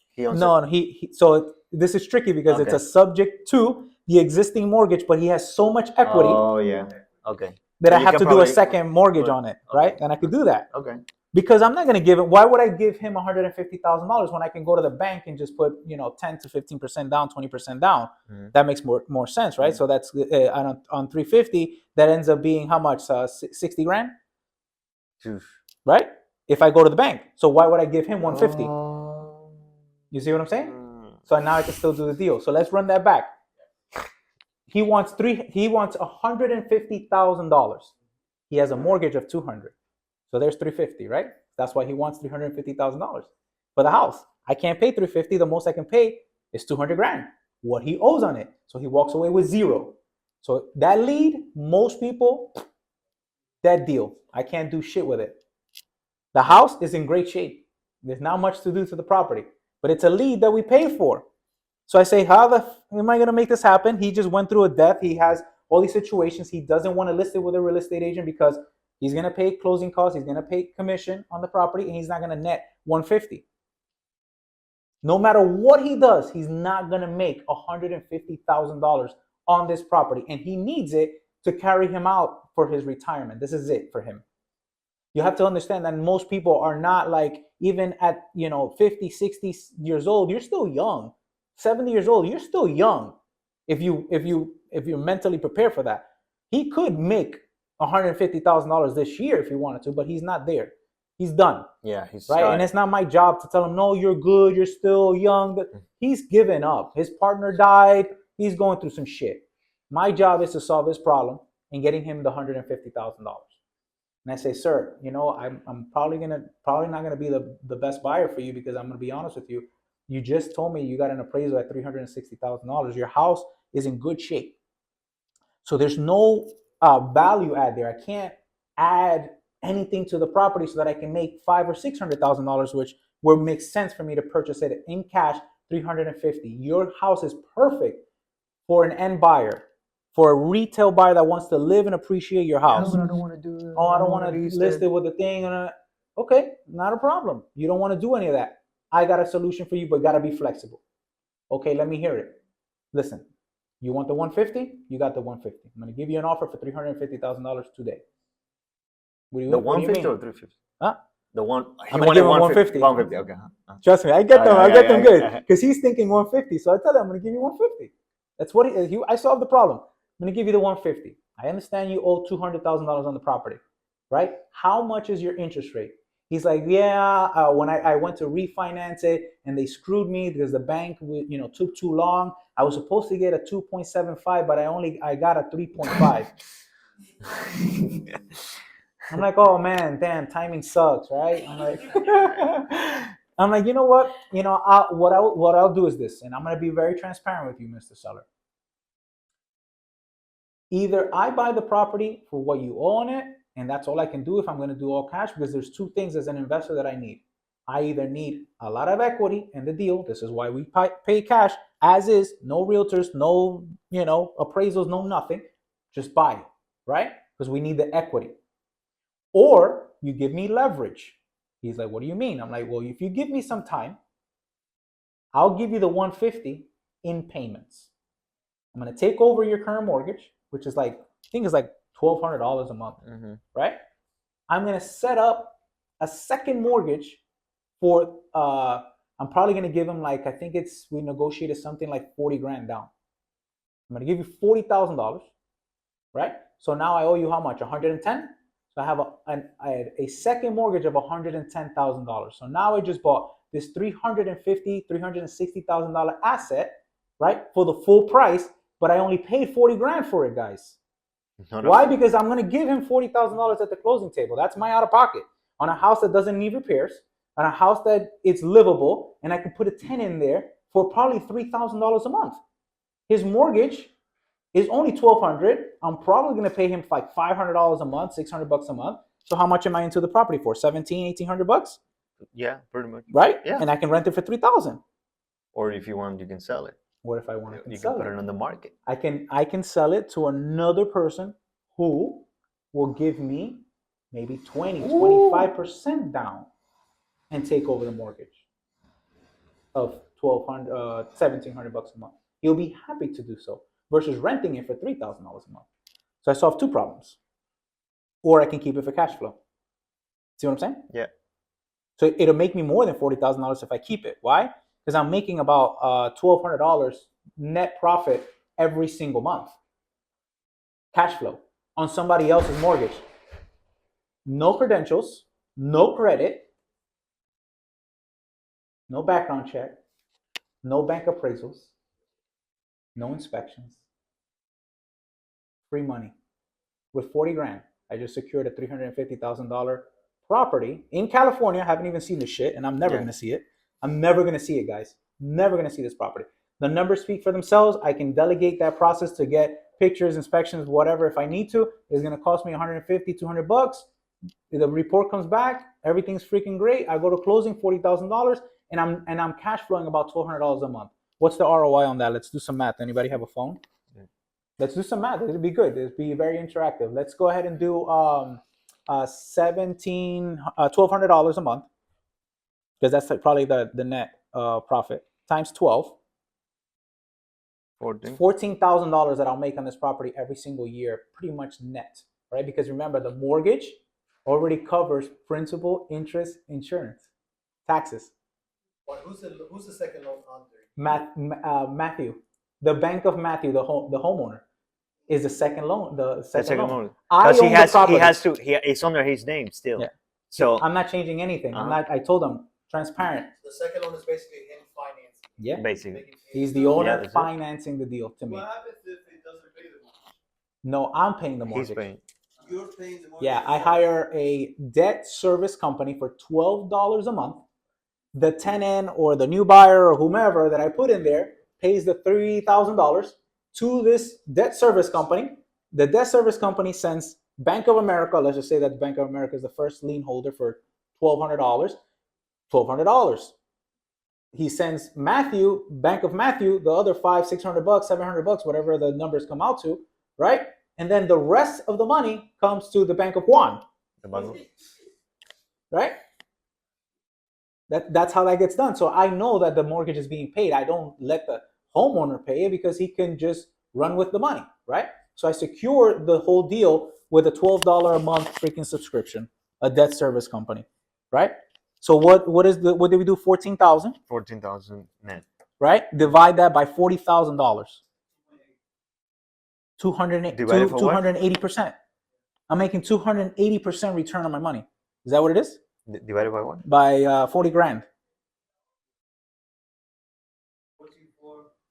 So this is tricky because it's a subject to the existing mortgage, but he has so much equity. Oh, yeah. Okay. That I have to do a second mortgage on it, right? And I could do that. Okay. Because I'm not going to give it. Why would I give him $150,000 when I can go to the bank and just put 10 to 15% down, 20% down? Mm-hmm. That makes more sense, right? Mm-hmm. So that's on 350. That ends up being how much? 60 grand, right? If I go to the bank. So why would I give him 150? You see what I'm saying? So now I can still do the deal. So let's run that back. He wants $150,000. He has a mortgage of 200. So there's 350, right? That's why he wants $350,000 for the house. I can't pay 350. The most I can pay is 200 grand. What he owes on it. So he walks away with zero. So that lead, most people, that deal. I can't do shit with it. The house is in great shape. There's not much to do to the property, but it's a lead that we pay for. So I say, how the am I going to make this happen? He just went through a death. He has all these situations. He doesn't want to list it with a real estate agent because he's going to pay closing costs. He's going to pay commission on the property, and he's not going to net 150. No matter what he does, he's not going to make $150,000 on this property, and he needs it to carry him out for his retirement. This is it for him. You have to understand that most people are not like, even at 50, 60 years old, you're still young. 70 years old, you're still young if you're mentally prepared for that. He could make $150,000 this year if he wanted to, but he's not there. He's done. Yeah, he's right. And it's not my job to tell him, no, you're good, you're still young. He's given up. His partner died. He's going through some shit. My job is to solve this problem and getting him the $150,000. And I say, sir, I'm probably not gonna be the best buyer for you, because I'm gonna be honest with you. You just told me you got an appraisal at $360,000. Your house is in good shape, so there's no value add there. I can't add anything to the property so that I can make $500,000 or $600,000, which would make sense for me to purchase it in cash. $350,000. Your house is perfect for an end buyer. For a retail buyer that wants to live and appreciate your house. No, I don't want to do it. Oh, I don't want to list it with the thing. Okay, not a problem. You don't want to do any of that. I got a solution for you, but got to be flexible. Okay, let me hear it. Listen, you want the 150? You got the 150. I'm going to give you an offer for $350,000 today. The 150 or 350? Huh? The one. I'm going to give him 150. 150. Okay. Trust me, I get them. I get them good, because he's thinking 150. So I tell him I'm going to give you 150. That's what I solved the problem. I'm going to give you the 150. I understand you owe $200,000 on the property, right? How much is your interest rate? He's like, yeah, when I went to refinance it and they screwed me because the bank took too long. I was supposed to get a 2.75, but I got a 3.5. I'm like, oh man, damn, timing sucks, right? I'm like, you know what? What I'll do is this, and I'm going to be very transparent with you, Mr. Seller. Either I buy the property for what you own it, and that's all I can do if I'm going to do all cash, because there's two things as an investor that I need. I either need a lot of equity in the deal. This is why we pay cash as is, no realtors, no appraisals, no nothing. Just buy it, right? Because we need the equity. Or you give me leverage. He's like, what do you mean? I'm like, well, if you give me some time, I'll give you the 150 in payments. I'm going to take over your current mortgage, which is like, I think it's like $1,200 a month, right? I'm going to set up a second mortgage for, I'm probably going to give him like, I think we negotiated something like 40 grand down. I'm going to give you $40,000, right? So now I owe you how much? 110? So I have a second mortgage of $110,000. So now I just bought this $360,000 asset, right? For the full price, but I only paid 40 grand for it, guys. Why? Because I'm going to give him $40,000 at the closing table. That's my out of pocket on a house that doesn't need repairs, on a house that it's livable, and I can put a 10 in there for probably $3,000 a month. His mortgage is only $1,200. I'm probably going to pay him like $500 a month, $600 a month. So how much am I into the property for? $1,800? Yeah, pretty much. Right? Yeah. And I can rent it for $3,000. Or if you want, you can sell it. What if I want to You sell can put it? it on the market. I can sell it to another person who will give me maybe 20, 25% down and take over the mortgage of $1,700 a month. He'll be happy to do so versus renting it for $3,000 a month. So I solve two problems. Or I can keep it for cash flow. See what I'm saying? Yeah. So it'll make me more than $40,000 if I keep it. Why? Because I'm making about $1,200 net profit every single month. Cash flow on somebody else's mortgage. No credentials, no credit, no background check, no bank appraisals, no inspections, free money. With 40 grand, I just secured a $350,000 property in California. I haven't even seen the shit, and I'm never Yeah. going to see it. I'm never going to see it, guys. Never going to see this property. The numbers speak for themselves. I can delegate that process to get pictures, inspections, whatever, if I need to. It's going to cost me 150, 200 bucks. The report comes back, everything's freaking great. I go to closing, $40,000, and I'm cash flowing about $1,200 a month. What's the ROI on that? Let's do some math. Anybody have a phone? Yeah. Let's do some math. It'll be good. It'll be very interactive. Let's go ahead and do $1,200 a month, because that's like probably the net profit times 12. 14. $14,000 that I'll make on this property every single year, pretty much net, right? Because remember, the mortgage already covers principal, interest, insurance, taxes. But who's the second loan under? Matthew, the Bank of Matthew, the homeowner, is the second loan. The second loan. Because it's under his name still. Yeah. So I'm not changing anything. I told him transparent. The second loan is basically him financing. Yeah. basically, He's the owner Yeah, financing the deal to me. What happens if he doesn't pay the mortgage? No, I'm paying the mortgage. he's paying. You're paying the mortgage. Yeah, I hire a debt service company for $12 a month. The tenant or the new buyer or whomever that I put in there pays the $3,000 to this debt service company. The debt service company sends Bank of America. Let's just say that Bank of America is the first lien holder for $1,200. $1,200. He sends Matthew, Bank of Matthew, the other $500, $600, $700, whatever the numbers come out to, right? And then the rest of the money comes to the Bank of Juan, right? That's how that gets done. So I know that the mortgage is being paid. I don't let the homeowner pay it because he can just run with the money, right? So I secure the whole deal with a $12 a month freaking subscription, a debt service company, right? So what did we do? 14,000, 14,000 net. right? Divide that by $40,000. 280%. I'm making 280% return on my money. Is that what it is? Divided by what? By 40 grand.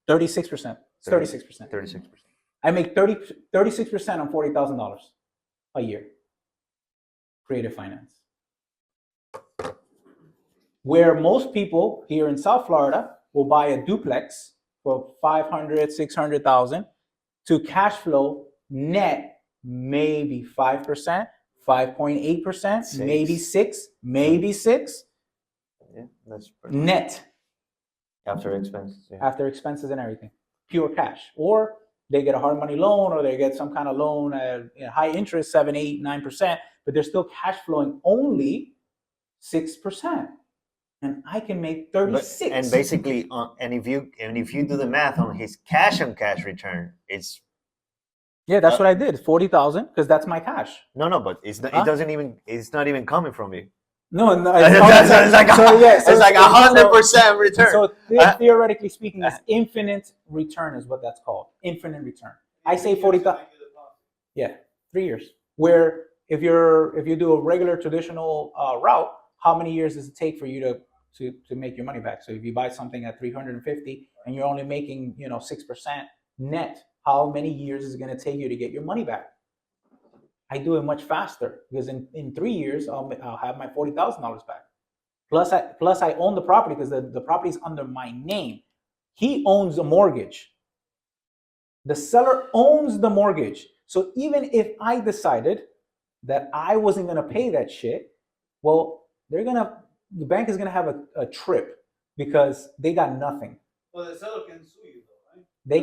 36%. 36%. 36%. I make 36% on $40,000 a year. Creative finance. Where most people here in South Florida will buy a duplex for $500,000, $600,000 to cash flow net maybe 5%, 5.8%, maybe 6, maybe 6. Yeah, that's pretty net after expenses. Yeah. after expenses and everything, pure cash. Or they get a hard money loan, or they get some kind of loan at high interest, 7, 8, 9%, but they're still cash flowing only 6%, and I can make 36. And basically, and if you do the math on his cash on cash return, it's yeah, that's what I did. 40,000 because that's my cash. no, but it's not. Huh? It doesn't even. It's not even coming from you. No, It's like it's like 100% return. So theoretically speaking, it's infinite return is what that's called. Infinite return. I say 40,000. Yeah, 3 years. Where if you do a regular traditional route, how many years does it take for you to make your money back? So if you buy something at 350 and you're only making 6% net, how many years is it going to take you to get your money back? I do it much faster because in 3 years I'll have my $40,000 back. Plus I own the property because the property is under my name. He owns the mortgage. The seller owns the mortgage. So even if I decided that I wasn't going to pay that shit, well, the bank is going to have a trip because they got nothing. Well, the seller can sue you, though, right? They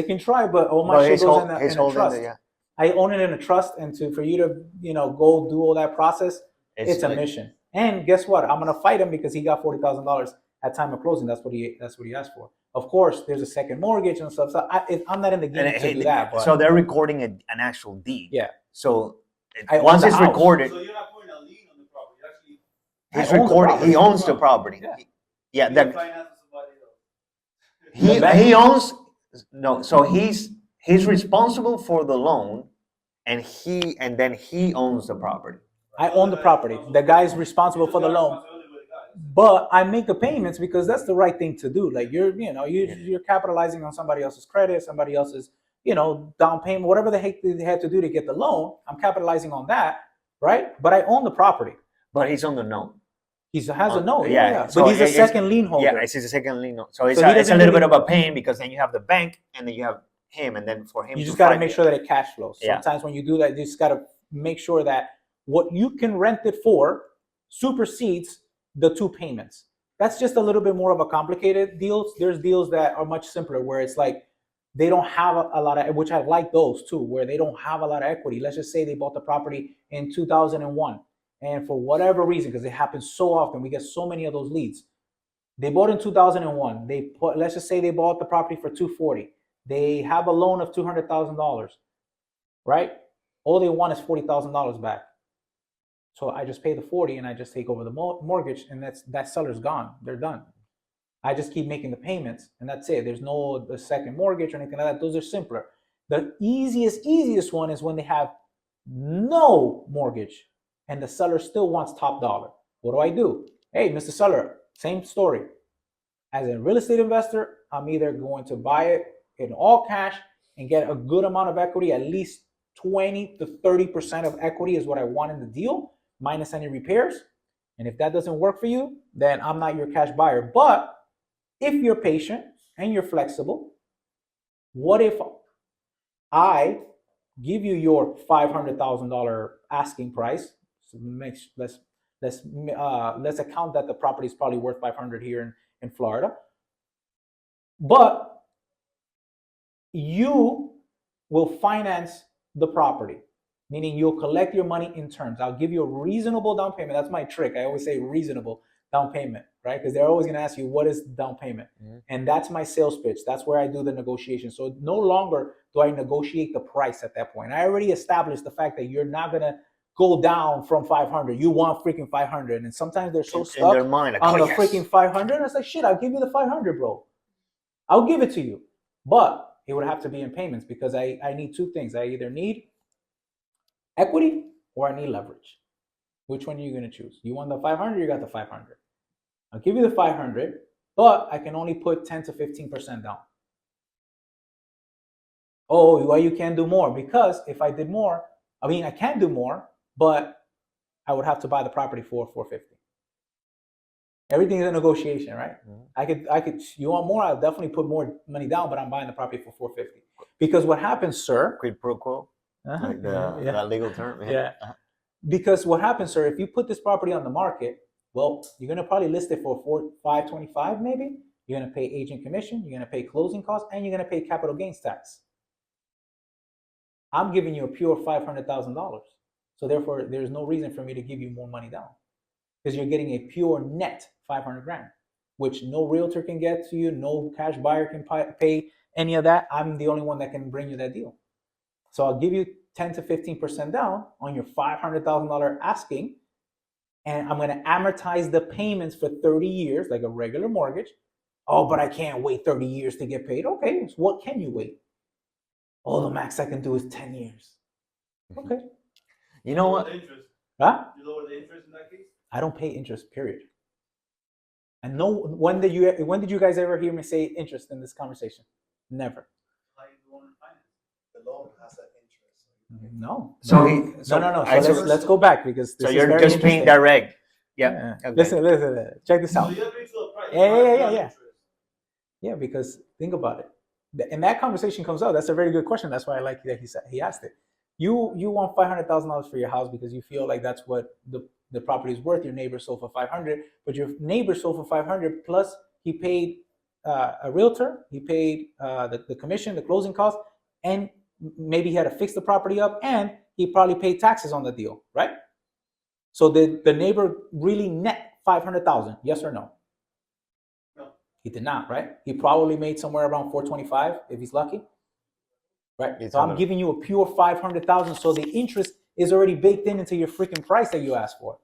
can try, but all my shit goes in a trust. I own it in a trust, and for you to go do all that process, it's a mission. And guess what? I'm gonna fight him because he got $40,000 at time of closing. That's what he asked for. Of course, there's a second mortgage and stuff. So I'm not in the game to do that. But so they're recording an actual deed. Yeah. So once it's recorded, so you're not putting a lien on the property. He's recording. He owns the property. Yeah. He owns. No. So he's responsible for the loan, and then he owns the property. I own the property. The guy's responsible for the loan. But I make the payments because that's the right thing to do. Like you're capitalizing on somebody else's credit, somebody else's down payment, whatever the heck they had to do to get the loan. I'm capitalizing on that, right? But I own the property. But he's on the note. He has a note, yeah, yeah. so But he's a it's- second lien holder. Yeah, it's a second lien note. So it's So he a doesn't little bit really- of a pain because then you have the bank and then you have him, and then for him You to just got to fight make it. sure that it cash flows. Yeah. Sometimes when you do that, you just got to make sure that what you can rent it for supersedes the two payments. That's just a little bit more of a complicated deal. There's deals that are much simpler where it's like they don't have a lot of, which I like those too, where they don't have a lot of equity. Let's just say they bought the property in 2001, and for whatever reason, because it happens so often, we get so many of those leads. They bought in 2001. Let's just say they bought the property for $240. They have a loan of $200,000, right? All they want is $40,000 back. So I just pay the 40 and I just take over the mortgage, and that seller's gone. They're done. I just keep making the payments, and that's it. There's no the second mortgage or anything like that. Those are simpler. The easiest one is when they have no mortgage and the seller still wants top dollar. What do? Hey, Mr. Seller, same story. As a real estate investor, I'm either going to buy it in all cash and get a good amount of equity, at least 20 to 30% of equity is what I want in the deal, minus any repairs. And if that doesn't work for you, then I'm not your cash buyer. But if you're patient and you're flexible, what if I give you your $500,000 asking price? So let's account that the property is probably worth 500 here in Florida, but you will finance the property, meaning you'll collect your money in terms. I'll give you a reasonable down payment. That's my trick. I always say reasonable down payment, right? Because they're always going to ask you, what is down payment? Mm-hmm. And that's my sales pitch. That's where I do the negotiation. So no longer do I negotiate the price at that point. I already established the fact that you're not going to go down from 500. You want freaking 500. And sometimes they're so stuck in their mind, like, on the freaking 500. I was like, shit, I'll give you the 500, bro. I'll give it to you. But it would have to be in payments because I need two things. I either need equity or I need leverage. Which one are you going to choose? You want the 500? You got the 500. I'll give you the 500, but I can only put 10 to 15% down. Oh, why you can't do more? Because if I did more, I can do more, but I would have to buy the property for $450. Everything is a negotiation, right? Mm-hmm. I could. You want more? I'll definitely put more money down, but I'm buying the property for $450. Because what happens, sir? Quid pro quo, like that legal term. Yeah. Because what happens, sir? If you put this property on the market, well, you're gonna probably list it for $525, maybe. You're gonna pay agent commission. You're gonna pay closing costs, and you're gonna pay capital gains tax. I'm giving you a pure $500,000. So therefore, there's no reason for me to give you more money down because you're getting a pure net 500 grand, which no realtor can get to you. No cash buyer can pay any of that. I'm the only one that can bring you that deal. So I'll give you 10 to 15% down on your $500,000 asking, and I'm going to amortize the payments for 30 years like a regular mortgage. Oh, but I can't wait 30 years to get paid. Okay, so what can you wait? Oh, the max I can do is 10 years. Okay. You know what? Huh? You lower the interest in that case? I don't pay interest, period. And no, when did you guys ever hear me say interest in this conversation? Never. How you do on finance? The loan has an interest. No. No. So let's go back because this so is you're very just paying direct. Yeah. Okay. Listen. Check this out. So you agree to a price. Yeah. Yeah, because think about it. And that conversation comes out. That's a very good question. That's why I like that he asked it. You want $500,000 for your house because you feel like that's what the property is worth. Your neighbor sold for $500, but your neighbor sold for $500 plus he paid a realtor, he paid the commission, the closing costs, and maybe he had to fix the property up, and he probably paid taxes on the deal, right? So the neighbor really net $500,000, yes or no? No. He did not, right? He probably made somewhere around $425 if he's lucky, right? So I'm giving you a pure $500,000, so the interest is already baked into your freaking price that you asked for.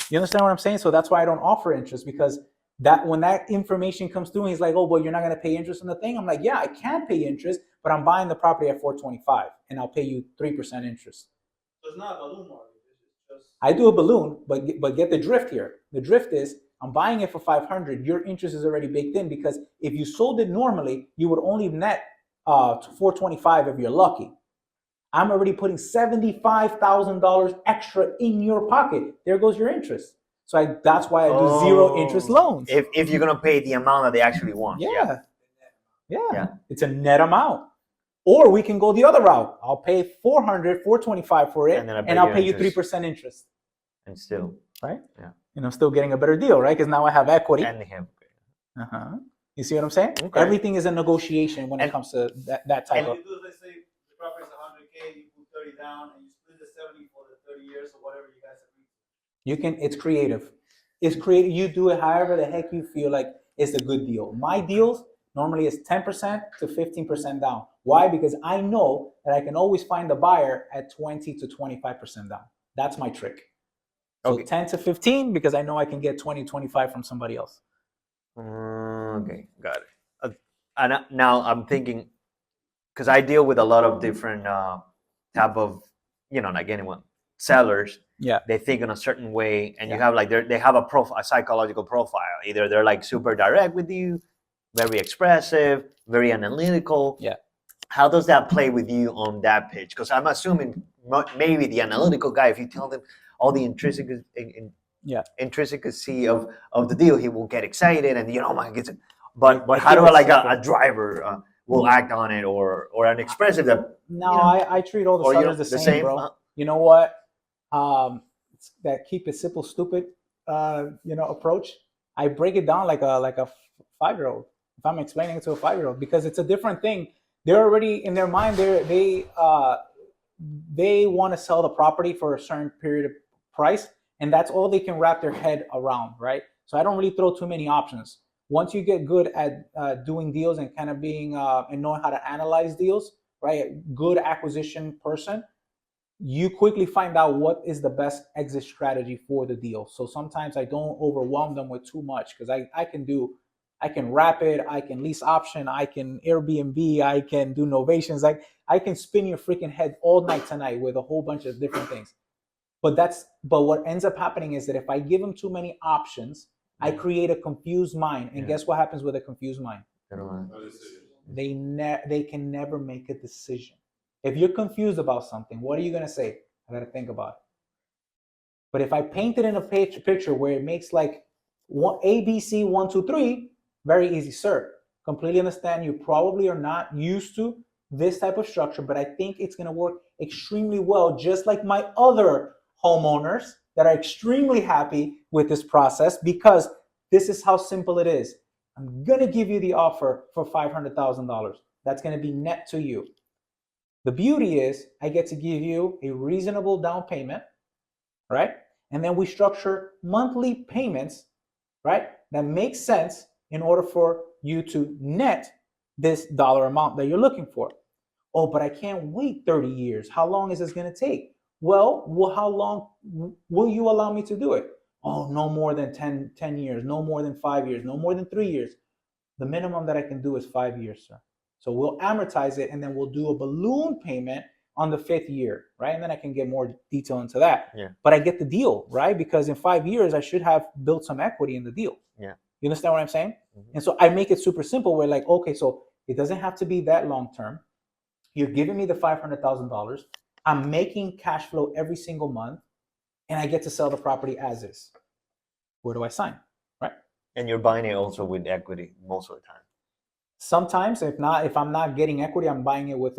You understand what I'm saying? So that's why I don't offer interest, because that when that information comes through, he's like, oh, but you're not going to pay interest on the thing. I'm like, yeah, I can pay interest, but I'm buying the property at $425, and I'll pay you 3% interest. So it's not a balloon mortgage. It's just... I do a balloon, but get the drift here. The drift is I'm buying it for $500. Your interest is already baked in, because if you sold it normally, you would only net to 425 if you're lucky. I'm already putting $75,000 extra in your pocket. There goes your interest. So that's why I do zero interest loans. If you're gonna pay the amount that they actually want. Yeah. Yeah. It's a net amount. Or we can go the other route. I'll pay 425 for it, And then I'll pay you interest. 3% interest. And still. Right? Yeah. And I'm still getting a better deal, right? Because now I have equity. And they have. Uh-huh. You see what I'm saying? Okay. Everything is a negotiation when it comes to that type What of. you do is, let's say the property is 100K, you put 30 down, and you split the 70 for the 30 years or whatever you guys agree. You can. It's creative. It's creative. You do it however the heck you feel like is a good deal. My deals normally is 10% to 15% down. Why? Because I know that I can always find a buyer at 20 to 25% down. That's my trick. So Okay. 10 to 15 because I know I can get 20, 25 from somebody else. Okay, got it. And now I'm thinking, because I deal with a lot of different type of, like anyone, sellers. Yeah. They think in a certain way, and you Yeah. have like they have a psychological profile. Either they're like super direct with you, very expressive, very analytical. Yeah. How does that play with you on that pitch? Because I'm assuming maybe the analytical guy, if you tell them all the intricacy of the deal, he will get excited and oh my god. But how do a driver will act on it, or an expressive that? No, I treat all the sellers the same, bro. You know what? That keep it simple, stupid, approach. I break it down like a 5-year-old. If I'm explaining it to a 5-year-old, because it's a different thing. They're already in their mind. They want to sell the property for a certain period of price, and that's all they can wrap their head around, right? So I don't really throw too many options. Once you get good at doing deals and kind of being and knowing how to analyze deals, right? Good acquisition person, you quickly find out what is the best exit strategy for the deal. So sometimes I don't overwhelm them with too much, because I can wrap it, I can lease option, I can Airbnb, I can do novations, I can spin your freaking head all night tonight with a whole bunch of different things. But what ends up happening is that if I give them too many options, I create a confused mind. And guess what happens with a confused mind? They can never make a decision. If you're confused about something, what are you going to say? I got to think about it. But if I paint it in a picture where it makes like A, B, C, 1, 2, 3, very easy, sir. Completely understand. You probably are not used to this type of structure, but I think it's going to work extremely well, just like my other homeowners that are extremely happy with this process, because this is how simple it is. I'm going to give you the offer for $500,000. That's going to be net to you. The beauty is I get to give you a reasonable down payment, right? And then we structure monthly payments, right? That makes sense in order for you to net this dollar amount that you're looking for. Oh, but I can't wait 30 years. How long is this going to take? Well, how long will you allow me to do it? Oh, no more than 10 years, no more than 5 years, no more than 3 years. The minimum that I can do is 5 years, sir. So we'll amortize it, and then we'll do a balloon payment on the 5th year, right? And then I can get more detail into that. Yeah. But I get the deal, right? Because in 5 years, I should have built some equity in the deal. Yeah. You understand what I'm saying? Mm-hmm. And so I make it super simple. We're like, okay, so it doesn't have to be that long term. You're giving me the $500,000. I'm making cash flow every single month, and I get to sell the property as is. Where do I sign? Right? And you're buying it also with equity most of the time. Sometimes, if I'm not getting equity, I'm buying it with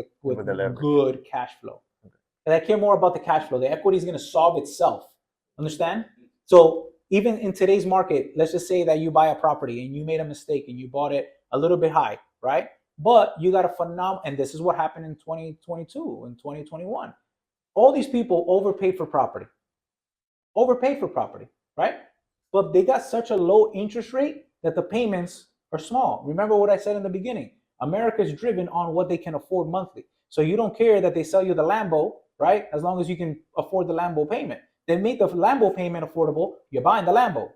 good cash flow. Okay. And I care more about the cash flow. The equity is going to solve itself. Understand? So even in today's market, let's just say that you buy a property and you made a mistake and you bought it a little bit high, right? But you got a phenomenal, and this is what happened in 2022 and 2021. All these people overpaid for property, right? But they got such a low interest rate that the payments are small. Remember what I said in the beginning. America is driven on what they can afford monthly. So you don't care that they sell you the Lambo, right? As long as you can afford the Lambo payment. They make the Lambo payment affordable, you're buying the Lambo,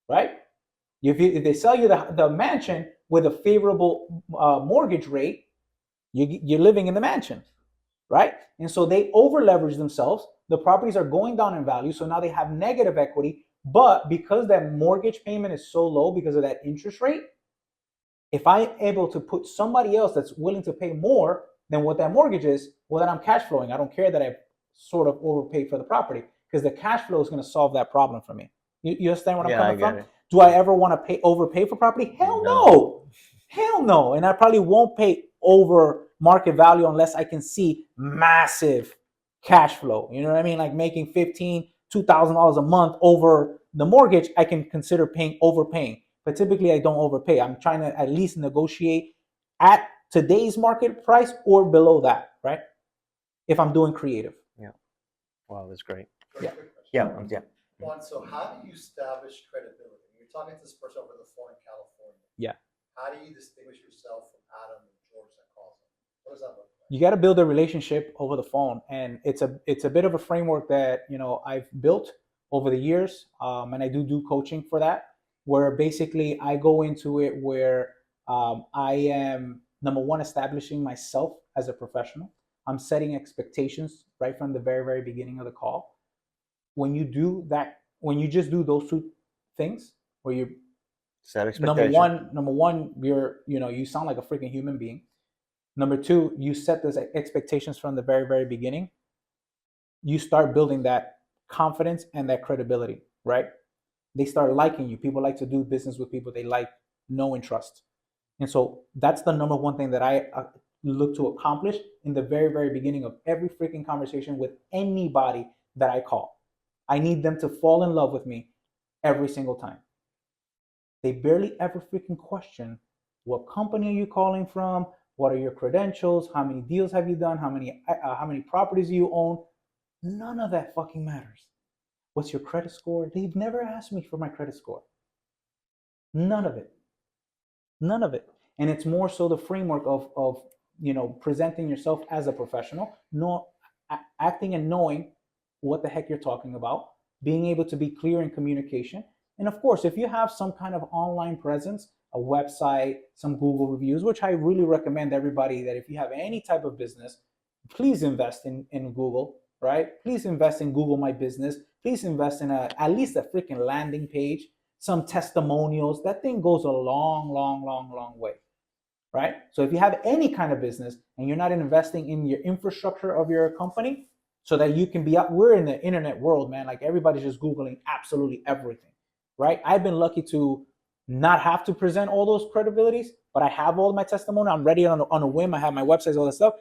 right? If they sell you the mansion with a favorable mortgage rate, you're living in the mansion, right? And so they over leverage themselves. The properties are going down in value. So now they have negative equity. But because that mortgage payment is so low because of that interest rate, If I'm able to put somebody else that's willing to pay more than what that mortgage is, well, then I'm cash flowing. I don't care that I sort of overpaid for the property because the cash flow is going to solve that problem for me. You understand what I'm Yeah, I coming get from? it. Do I ever want to overpay for property? Hell No. no. Hell no. And I probably won't pay over market value unless I can see massive cash flow. You know what I mean? Like making $2,000 a month over the mortgage, I can consider overpaying. But typically I don't overpay. I'm trying to at least negotiate at today's market price or below that, right? If I'm doing creative. Yeah. Wow, that's great. Yeah. Quick question. Yeah, yeah. Juan, so how do you establish credibility? You're talking to this person over the phone in California. Yeah. How do you distinguish yourself from Adam and George that calls them? What does that look like? You got to build a relationship over the phone, and it's a bit of a framework that I've built over the years, and I do coaching for that, where basically I go into it where I am number one establishing myself as a professional. I'm setting expectations right from the very beginning of the call. When you do that, when you just do those two things, where you Set expectation. number one, you sound like a freaking human being. Number two, you set those expectations from the very beginning. You start building that confidence and that credibility, right? They start liking you. People like to do business with people they like, know, and trust. And so that's the number one thing that I look to accomplish in the very beginning of every freaking conversation with anybody that I call. I need them to fall in love with me every single time. They barely ever freaking question, what company are you calling from? What are your credentials? How many deals have you done? How many properties do you own? None of that fucking matters. What's your credit score? They've never asked me for my credit score. None of it. None of it. And it's more so the framework of presenting yourself as a professional, acting and knowing what the heck you're talking about, being able to be clear in communication. And of course, if you have some kind of online presence, a website, some Google reviews, which I really recommend everybody that if you have any type of business, please invest in Google, right? Please invest in Google My Business. Please invest in at least a freaking landing page, some testimonials. That thing goes a long way, right? So if you have any kind of business and you're not investing in your infrastructure of your company so that you can be up, we're in the internet world, man. Like everybody's just Googling absolutely everything, right? I've been lucky to not have to present all those credibilities, but I have all my testimony. I'm ready on a whim. I have my websites, all that stuff,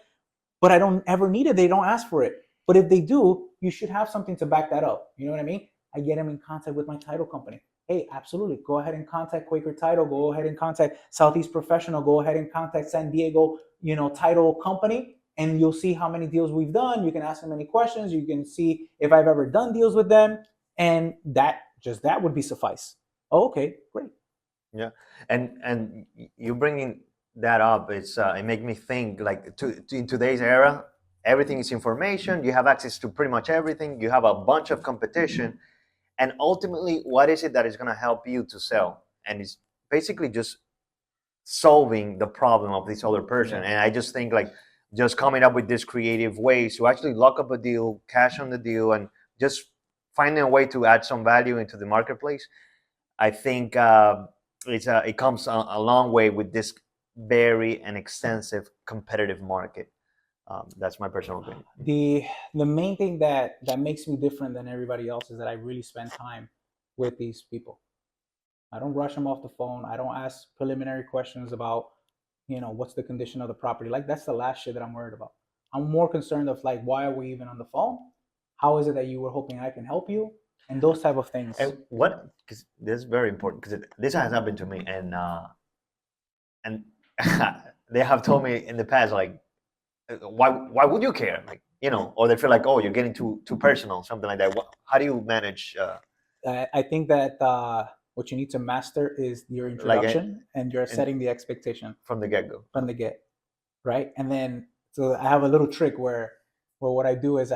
but I don't ever need it. They don't ask for it. But if they do, you should have something to back that up. You know what I mean? I get them in contact with my title company. Hey, absolutely. Go ahead and contact Quaker Title. Go ahead and contact Southeast Professional. Go ahead and contact San Diego, title company, and you'll see how many deals we've done. You can ask them any questions. You can see if I've ever done deals with them, and that would be suffice. Oh, okay, great. Yeah, and you bringing that up, it make me think like in today's era, everything is information. You have access to pretty much everything. You have a bunch of competition, and ultimately, what is it that is going to help you to sell? And it's basically just solving the problem of this other person. And I just think like just coming up with these creative ways to actually lock up a deal, cash on the deal, and just finding a way to add some value into the marketplace. I think it comes a long way with this very and extensive competitive market. That's my personal opinion. The main thing that makes me different than everybody else is that I really spend time with these people. I don't rush them off the phone. I don't ask preliminary questions about, what's the condition of the property. Like that's the last shit that I'm worried about. I'm more concerned of like, why are we even on the phone? How is it that you were hoping I can help you? And those type of things. And because this is very important because this has happened to me, and they have told me in the past like, why would you care? Like, or they feel like, oh, you're getting too personal, something like that. How do you manage? I think that what you need to master is your introduction and you're setting the expectation from the get-go. From the get, right? And then so I have a little trick where what I do is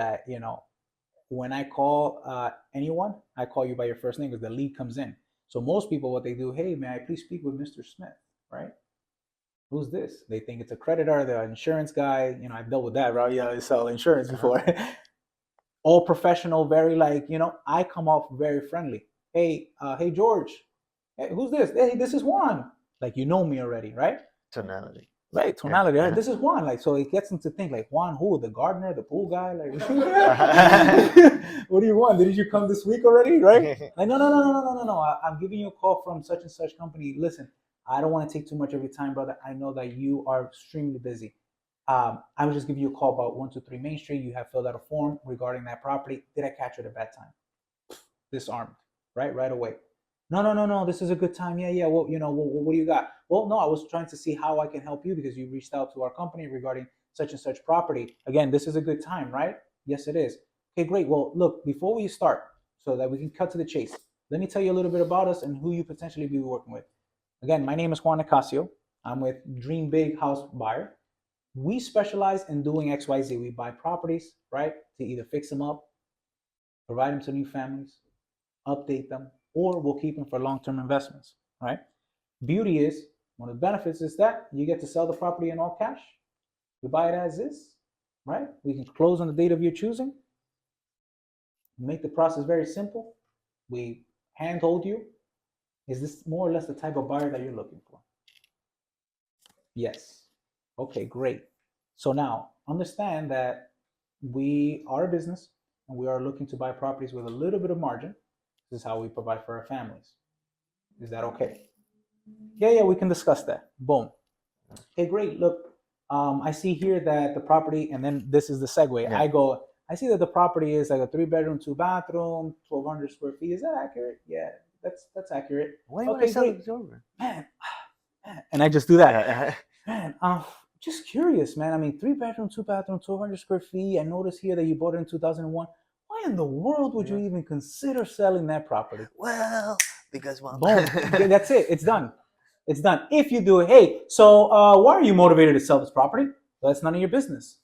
when I call anyone, I call you by your first name because the lead comes in. So most people, what they do, hey, may I please speak with Mr. Smith, right? Who's this? They think it's a creditor, the insurance guy. I've dealt with that, right? Yeah, I sell insurance before. All professional, very I come off very friendly. Hey, George, hey, who's this? Hey, this is Juan. like you know me already, right? Tonality. Right, tonality. Yeah. Right? This is Juan. Like, so it gets him to think like, Juan, who? The gardener, the pool guy? Like, what do you want? Didn't you come this week already? Right? Like, no. I'm giving you a call from such and such company. Listen, I don't want to take too much of your time, brother. I know that you are extremely busy. I was just giving you a call about 123 Main Street. You have filled out a form regarding that property. Did I catch you at a bad time? Disarmed, right away. No. This is a good time. Yeah. Well, what do you got? Well, no, I was trying to see how I can help you because you reached out to our company regarding such and such property. Again, this is a good time, right? Yes, it is. Okay, great. Well, look, before we start, so that we can cut to the chase, let me tell you a little bit about us and who you potentially be working with. Again, my name is Juan Nicasio. I'm with Dream Big House Buyer. We specialize in doing XYZ. We buy properties, right, to either fix them up, provide them to new families, update them, or we'll keep them for long-term investments, right? Beauty is, one of the benefits is that you get to sell the property in all cash. We buy it as is, right? We can close on the date of your choosing. Make the process very simple. We handhold you. Is this more or less the type of buyer that you're looking for? Yes. Okay, great. So now understand that we are a business and we are looking to buy properties with a little bit of margin. This is how we provide for our families. Is that okay? Yeah, we can discuss that. Boom. Okay, great. Look, I see here that the property, and then this is the segue. Yeah. I see that the property is like a 3-bedroom, 2-bathroom, 1,200 square feet. Is that accurate? Yeah, that's accurate. Why do Okay, I sell great. it over? Man, and I just do that. Yeah. Man, just curious, man. I mean, 3-bedroom, 2-bathroom, 1,200 square feet. I noticed here that you bought it in 2001. Why in the world would you even consider selling that property? Well, because Boom. That's it. It's done. It's done. If you do it, hey, so why are you motivated to sell this property? Well, that's none of your business,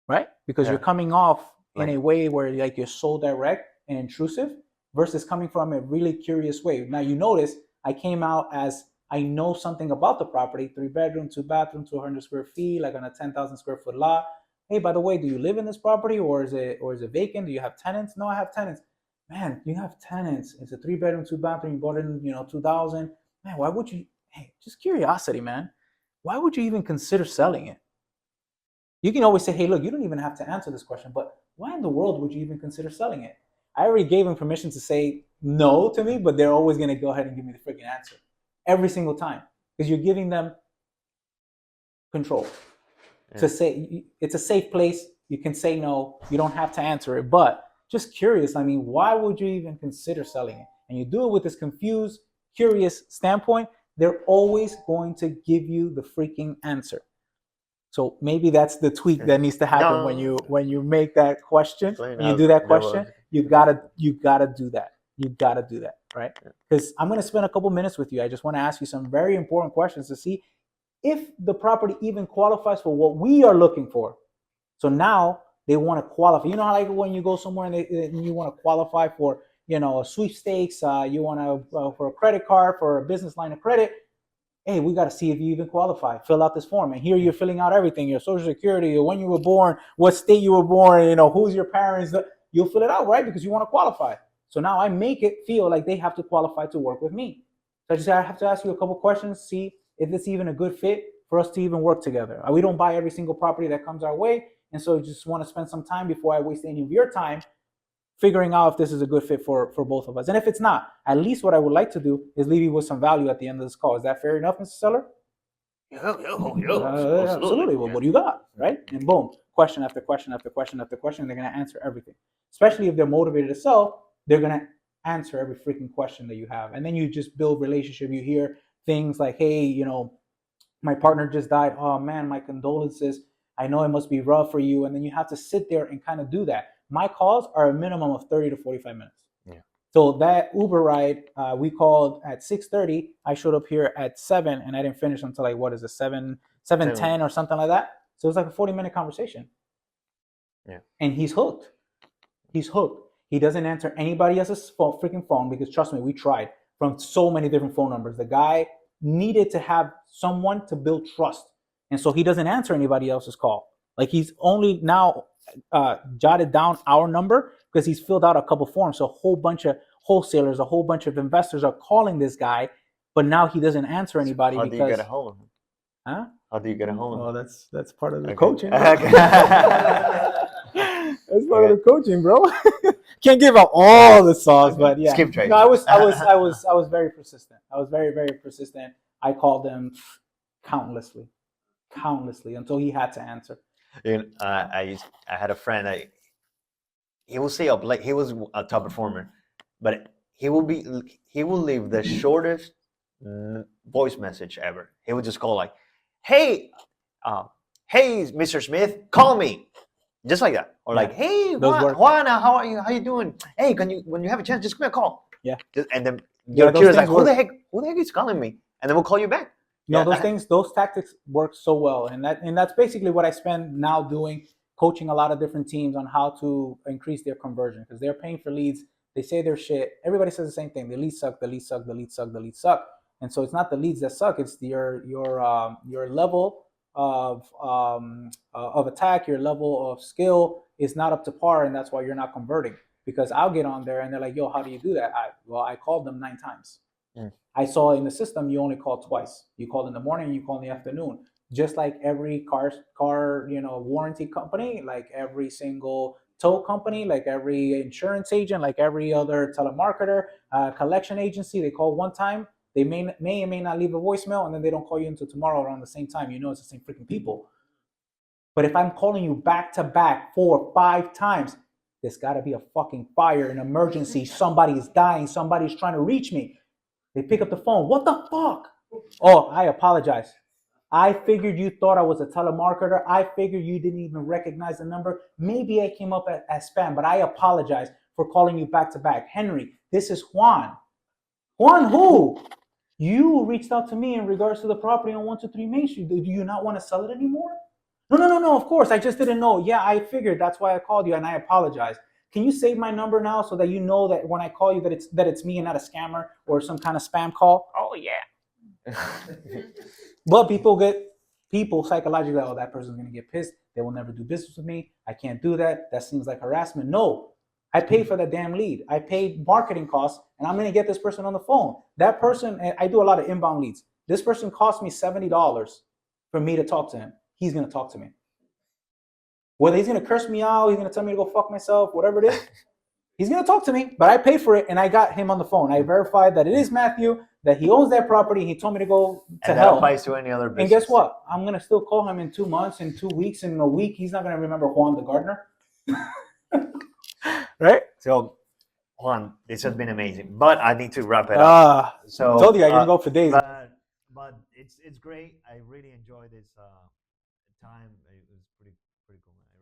right? Because you're coming off in a way where like you're so direct and intrusive versus coming from a really curious way. Now you notice I came out as I know something about the property: 3-bedroom, 2-bathroom, 200 square feet, like on a 10,000 square foot lot. Hey, by the way, do you live in this property or is it vacant? Do you have tenants? No, I have tenants. Man, you have tenants. It's a 3-bedroom, 2-bathroom. You bought it in 2000. Man, why would you? Hey, just curiosity, man. Why would you even consider selling it? You can always say, hey, look, you don't even have to answer this question, but why in the world would you even consider selling it? I already gave them permission to say no to me, but they're always going to go ahead and give me the freaking answer every single time because you're giving them control. To say it's a safe place. You can say no. You don't have to answer it, but just curious. I mean, why would you even consider selling it? And you do it with this confused, curious standpoint. They're always going to give you the freaking answer. So maybe that's the tweak that needs to happen when you make that question. When you do that question, you gotta do that. You gotta do that, right? Because I'm gonna spend a couple minutes with you. I just want to ask you some very important questions to see if the property even qualifies for what we are looking for. So now they want to qualify. You know how like when you go somewhere and you want to qualify for a sweepstakes, you want to for a credit card, for a business line of credit. Hey, we got to see if you even qualify. Fill out this form, and here you're filling out everything: your social security, when you were born, what state you were born, who's your parents. You'll fill it out, right? Because you want to qualify. So now I make it feel like they have to qualify to work with me. So I have to ask you a couple questions, see if it's even a good fit for us to even work together. We don't buy every single property that comes our way, and so just want to spend some time before I waste any of your time figuring out if this is a good fit for both of us. And if it's not, at least what I would like to do is leave you with some value at the end of this call. Is that fair enough, Mr. Seller? Absolutely. Well, what do you got, right? And boom, question after question after question after question. They're going to answer everything. Especially if they're motivated to sell, they're going to answer every freaking question that you have. And then you just build relationship. You hear things like, hey, my partner just died. Oh man, my condolences. I know it must be rough for you. And then you have to sit there and kind of do that. My calls are a minimum of 30 to 45 minutes. Yeah. So that Uber ride, we called at 6:30. I showed up here at 7 and I didn't finish until like, 7:10 or something like that. So it was like a 40-minute conversation. Yeah. And he's hooked. He's hooked. He doesn't answer anybody else's freaking phone because trust me, we tried from so many different phone numbers. The guy needed to have someone to build trust. And so he doesn't answer anybody else's call. Like he's only now jotted down our number because he's filled out a couple forms. So a whole bunch of wholesalers, a whole bunch of investors are calling this guy But now he doesn't answer anybody How do you because get a hold of him? huh? How do you get a hold of him? Oh, that's part of the Okay. coaching. Bro. Okay. That's part of the coaching, bro. Can't give up all the sauce, but yeah. Skip trade. No, I was very persistent. I was very, very persistent. I called him countlessly until he had to answer. You know, I had a friend. He will stay up late. He was a top performer, but he will leave the shortest voice message ever. He would just call like, "Hey, hey, Mr. Smith, call me," just like that, or like, "Hey, Juana, how are you? How you doing? Hey, when you have a chance, just give me a call." Yeah, and then you're curious like, who the heck is calling me? And then we'll call you back. No, those tactics work so well, and that's basically what I spend now doing, coaching a lot of different teams on how to increase their conversion because they're paying for leads. They say their shit. Everybody says the same thing. The leads suck. The leads suck. The leads suck. The leads suck. And so it's not the leads that suck. It's your level of attack. Your level of skill is not up to par, and that's why you're not converting. Because I'll get on there and they're like, "Yo, how do you do that?" I called them 9 times. I saw in the system you only call twice. You call in the morning, you call in the afternoon. Just like every car warranty company, like every single tow company, like every insurance agent, like every other telemarketer, collection agency, they call one time. They may or may not leave a voicemail, and then they don't call you until tomorrow around the same time. You know it's the same freaking people. But if I'm calling you back to back 4 or 5 times, there's got to be a fucking fire, an emergency. Somebody's dying. Somebody's trying to reach me. They pick up the phone. What the fuck? Oh, I apologize. I figured you thought I was a telemarketer. I figured you didn't even recognize the number. Maybe I came up as spam, but I apologize for calling you back to back. Henry, this is Juan. Juan who? You reached out to me in regards to the property on 123 Main Street. Do you not want to sell it anymore? No, of course. I just didn't know. Yeah, I figured. That's why I called you, and I apologize. Can you save my number now so that you know that when I call you that it's me and not a scammer or some kind of spam call? Oh yeah. But people psychologically, oh, that person's gonna get pissed. They will never do business with me. I can't do that. That seems like harassment. No, I paid for that damn lead. I paid marketing costs, and I'm gonna get this person on the phone. That person, I do a lot of inbound leads. This person cost me $70 for me to talk to him. He's gonna talk to me. Whether he's gonna curse me out, he's gonna tell me to go fuck myself, whatever it is, he's gonna talk to me. But I paid for it, and I got him on the phone. I verified that it is Matthew, that he owns that property. He told me to go to and hell. That applies to any other business. And guess what? I'm gonna still call him in 2 months, in 2 weeks, in a week. He's not gonna remember Juan the gardener, right? So, Juan, this has been amazing, but I need to wrap it up. So I told you I can go for days. But it's great. I really enjoyed this time. It was pretty cool.